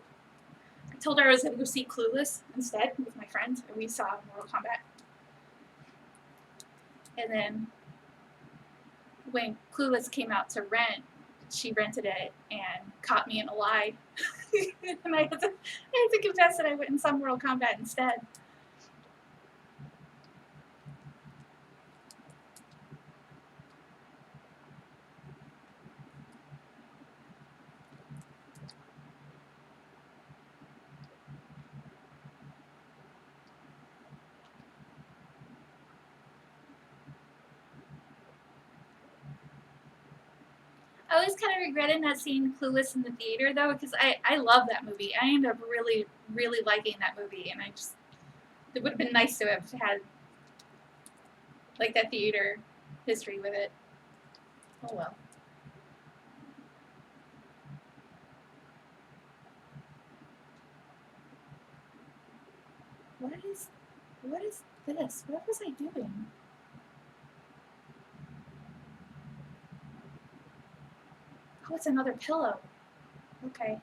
Speaker 1: I told her I was going to go see Clueless instead with my friend, and we saw Mortal Kombat. And then when Clueless came out to rent, she rented it and caught me in a lie. And I had to confess that I went and saw Mortal Kombat instead. I always kind of regretted not seeing Clueless in the theater, though, because I love that movie. I ended up really, really liking that movie, and it would have been nice to have had, like, that theater history with it. Oh well. What is this? What was I doing? Oh, it's another pillow. Okay.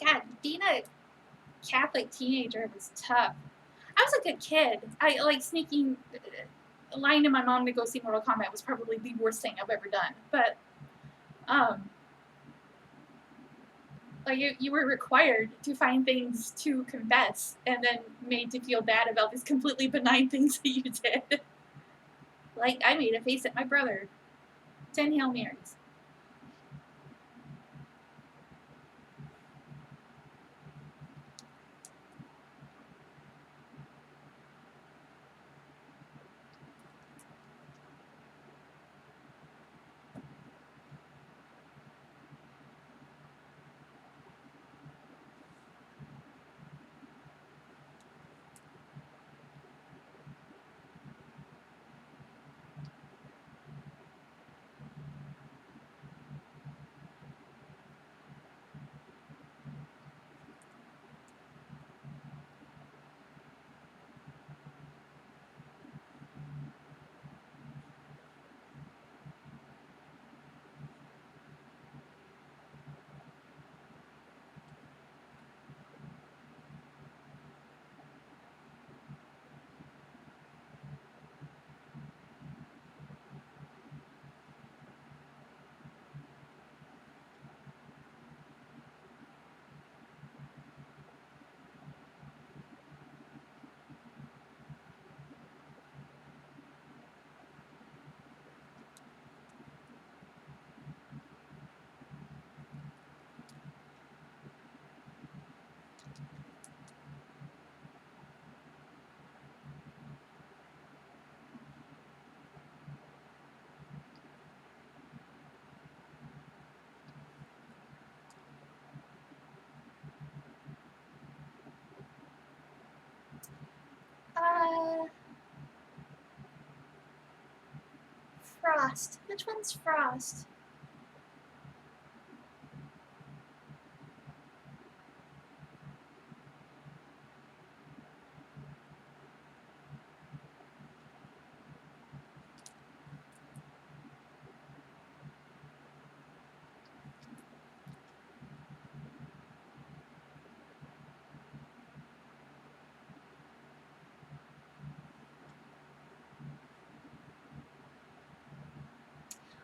Speaker 1: God, being a Catholic teenager was tough. I was a good kid. I like sneaking, lying to my mom to go see Mortal Kombat was probably the worst thing I've ever done. But, like you were required to find things to confess, and then made to feel bad about these completely benign things that you did. Like I made a face at my brother. 10 Hail Marys. Frost. Which one's Frost?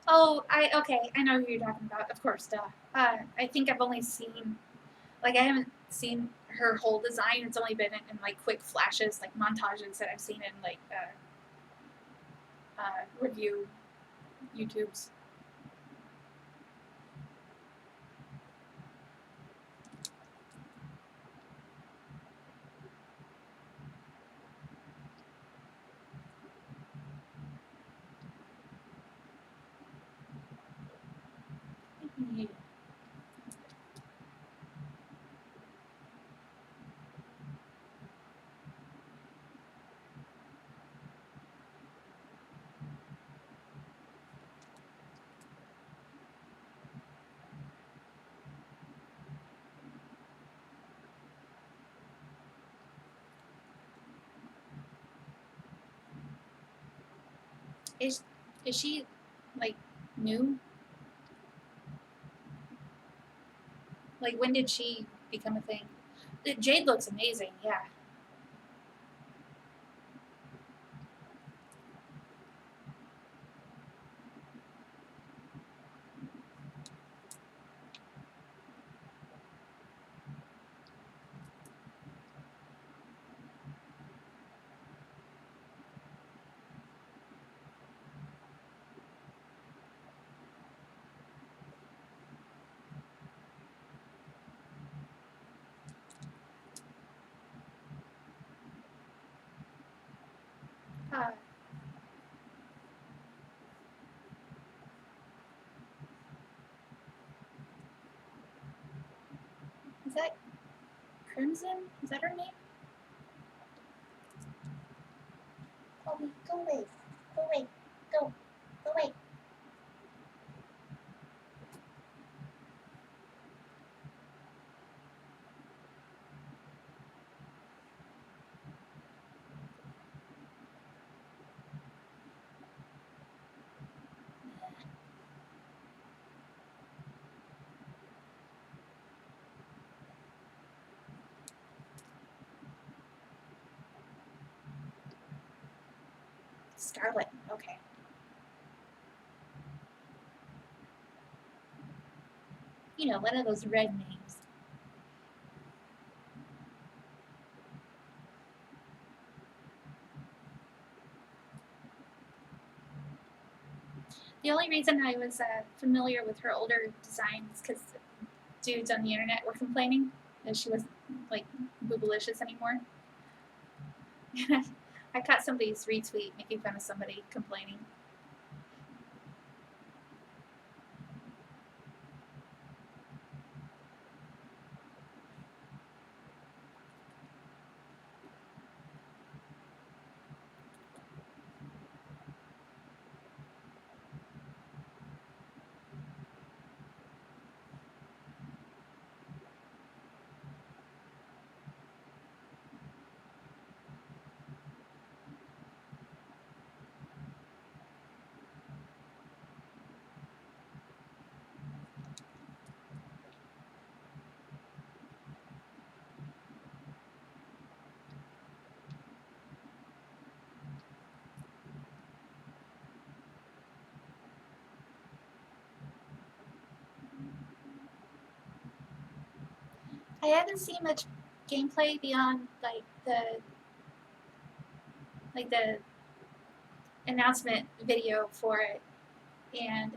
Speaker 1: Oh, okay. I know who you're talking about. Of course, duh. I think I've only seen, like, I haven't seen her whole design. It's only been in like quick flashes, like montages that I've seen in like review YouTubes. Is she like new? Like, when did she become a thing? Jade looks amazing. Yeah. Uh, is that Crimson? Is that her name? Chloe, go away. Go away. Go. Go away. Scarlet. Okay. You know, one of those red names. The only reason I was familiar with her older designs because dudes on the internet were complaining that she wasn't like boobalicious anymore. I caught somebody's retweet making fun of somebody complaining. I haven't seen much gameplay beyond the announcement video for it, and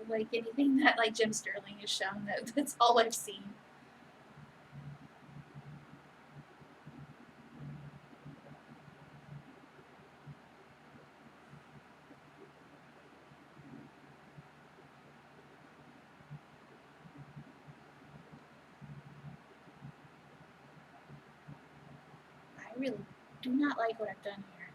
Speaker 1: like anything that like Jim Sterling has shown. That's all I've seen. I really do not like what I've done here.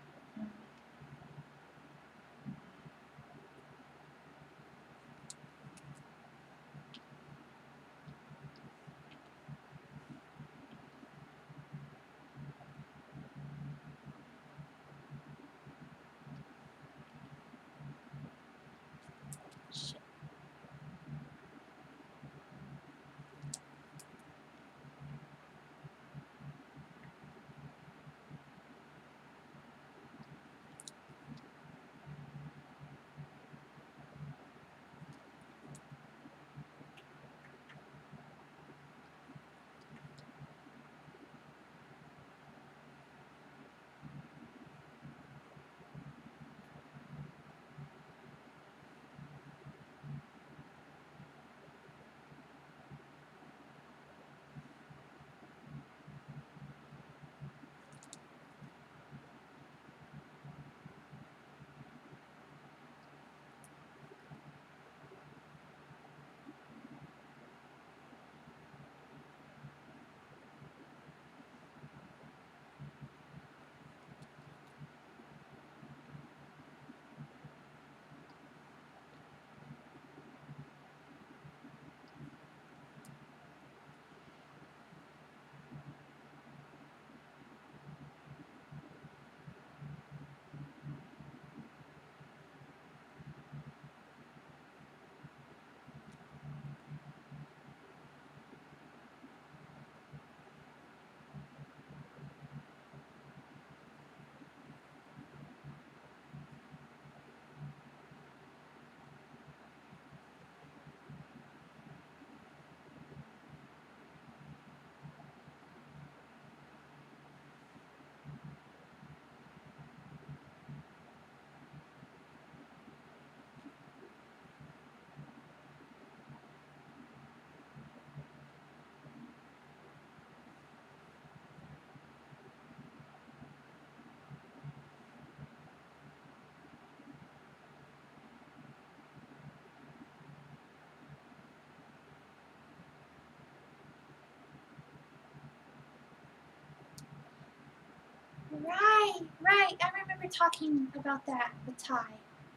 Speaker 1: Right, I remember talking about that with Ty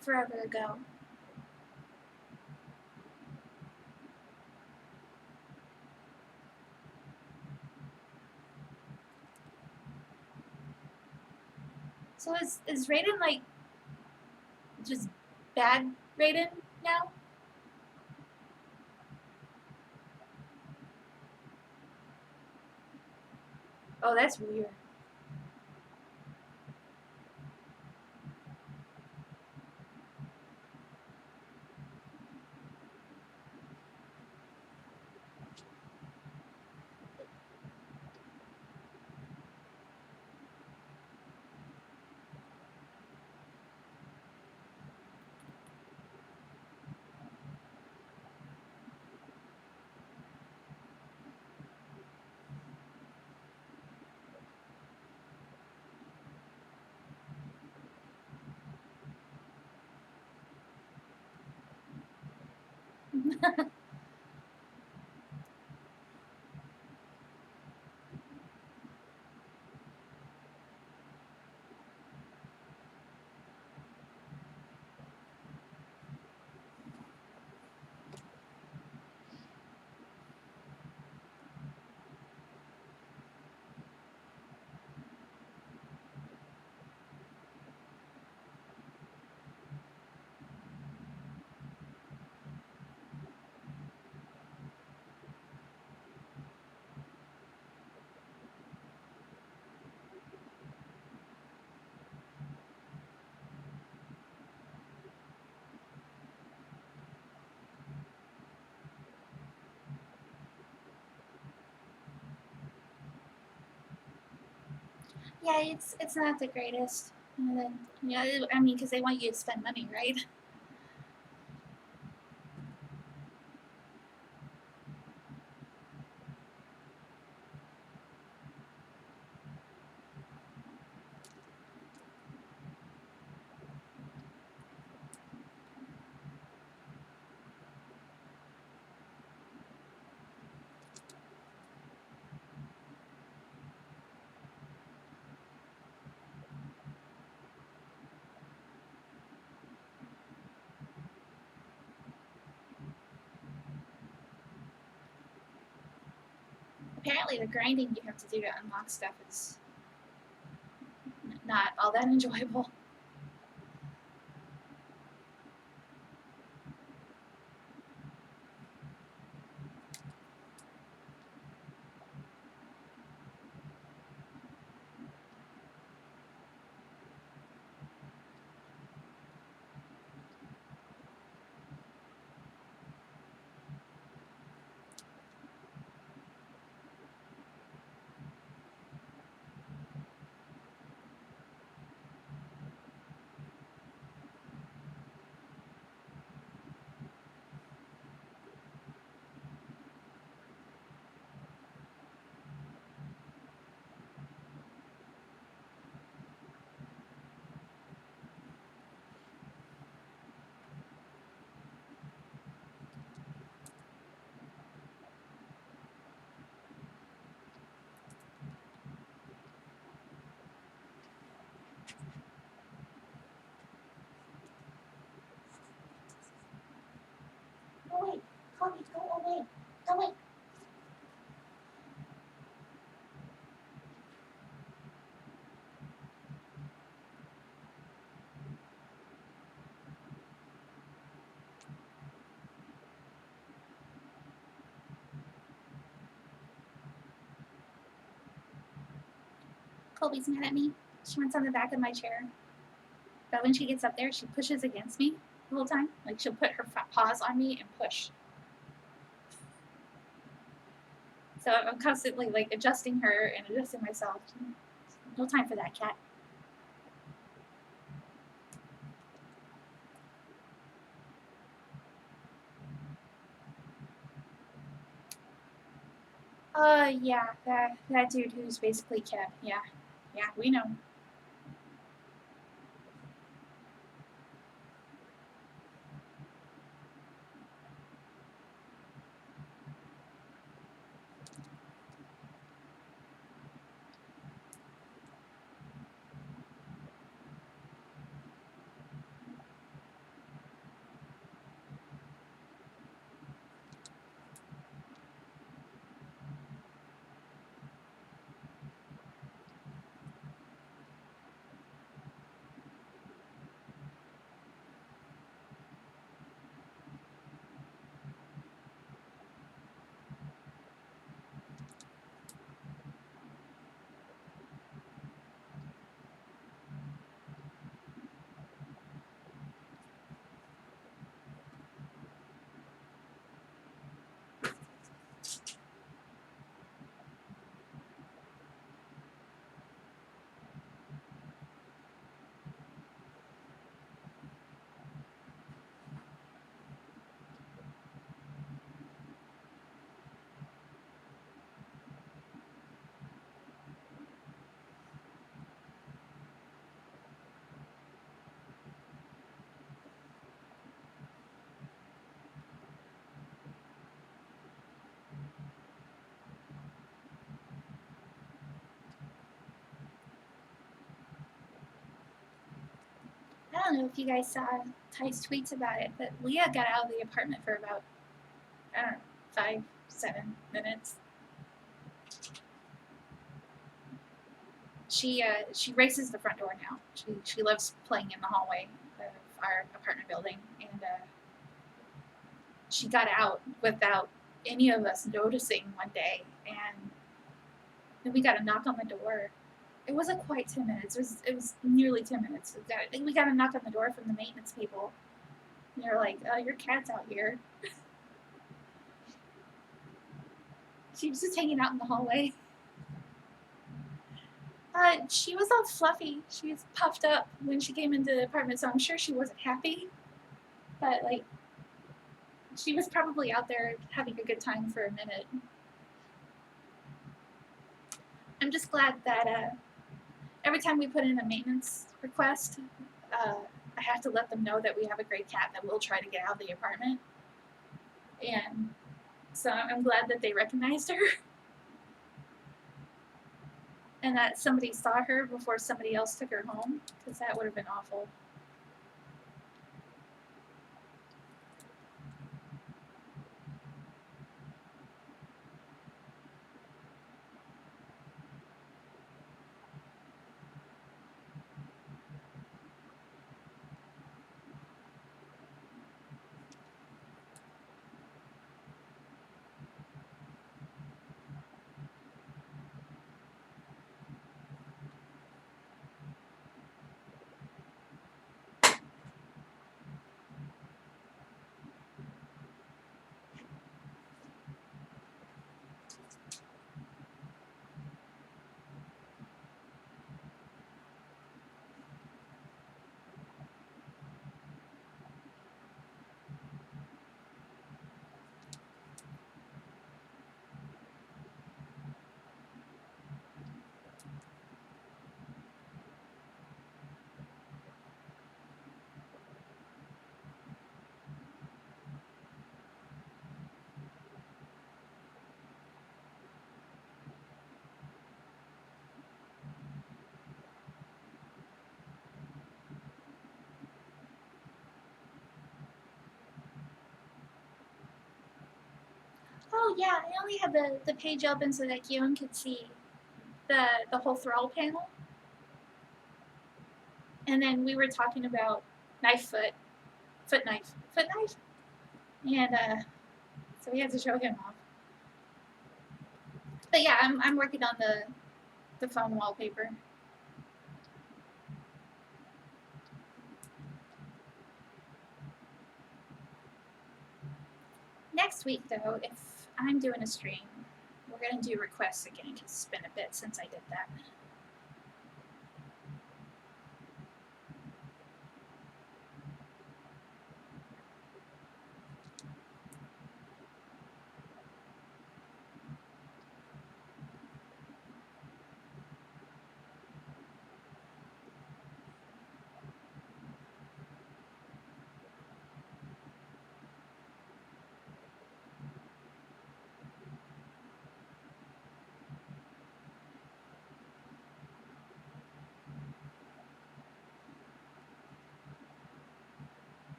Speaker 1: forever ago. So is Raiden like just bad Raiden now? Oh, that's weird. Yeah, it's not the greatest. And then, I mean, because they want you to spend money, right? Apparently, the grinding you have to do to unlock stuff is not all that enjoyable. Go away, Colby, go away, go away. Colby's mad at me. She wants on the back of my chair. But when she gets up there, she pushes against me the whole time. Like she'll put her paws on me and push. So I'm constantly like adjusting her and adjusting myself. No time for that, cat. Yeah, that dude who's basically cat. Yeah, we know. don't know if you guys saw Ty's tweets about it, but Leah got out of the apartment for about, I don't know, 5-7 minutes. She races the front door now. She loves playing in the hallway of our apartment building, and she got out without any of us noticing one day, and then we got a knock on the door. It wasn't quite 10 minutes. It was nearly 10 minutes. We got a knock on the door from the maintenance people. And they're like, "Oh, your cat's out here." She was just hanging out in the hallway. She was all fluffy. She was puffed up when she came into the apartment, so I'm sure she wasn't happy. But like, she was probably out there having a good time for a minute. I'm just glad that every time we put in a maintenance request, I have to let them know that we have a great cat that will try to get out of the apartment. And so I'm glad that they recognized her. And that somebody saw her before somebody else took her home, because that would have been awful. Oh yeah, I only had the page open so that Guillaume could see the whole thrall panel. And then we were talking about foot knife, and so we had to show him off. But yeah, I'm working on the phone wallpaper. Next week though, if I'm doing a stream, we're gonna do requests again because it's been a bit since I did that.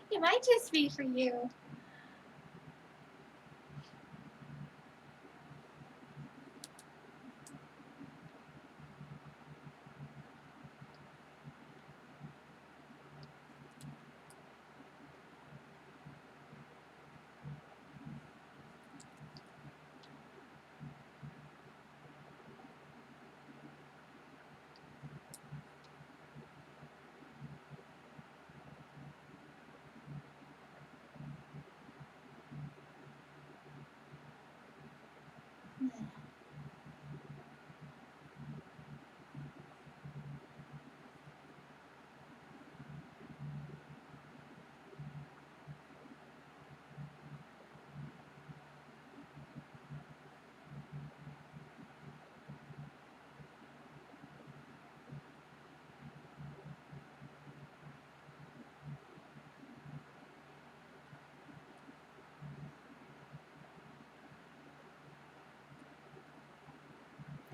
Speaker 1: It might just be for you.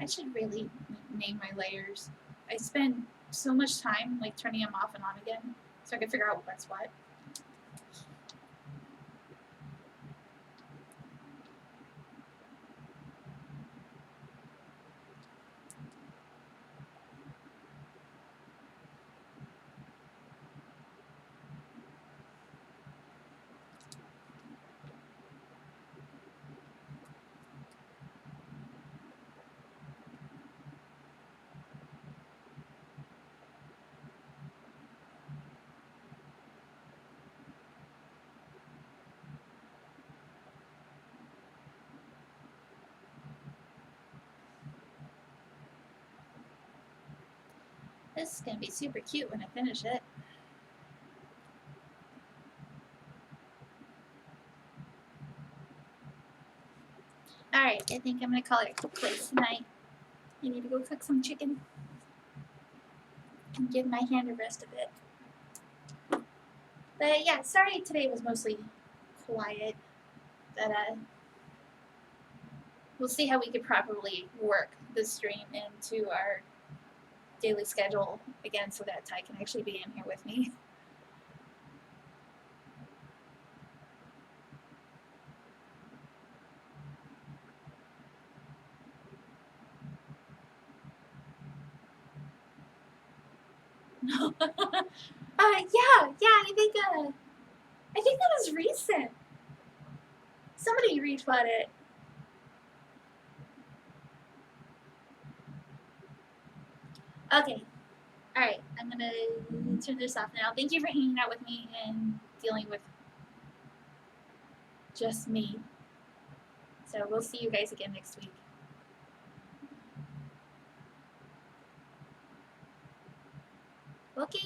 Speaker 1: I should really name my layers. I spend so much time like turning them off and on again so I can figure out what's what. This is gonna be super cute when I finish it. Alright, I think I'm gonna call it quits tonight. I need to go cook some chicken and give my hand a rest a bit. But yeah, sorry today was mostly quiet. But we'll see how we could properly work the stream into our daily schedule again so that Ty can actually be in here with me. Yeah, I think that was recent. Somebody retweeted it. Okay. Alright, I'm gonna turn this off now. Thank you for hanging out with me and dealing with just me. So we'll see you guys again next week. Okay.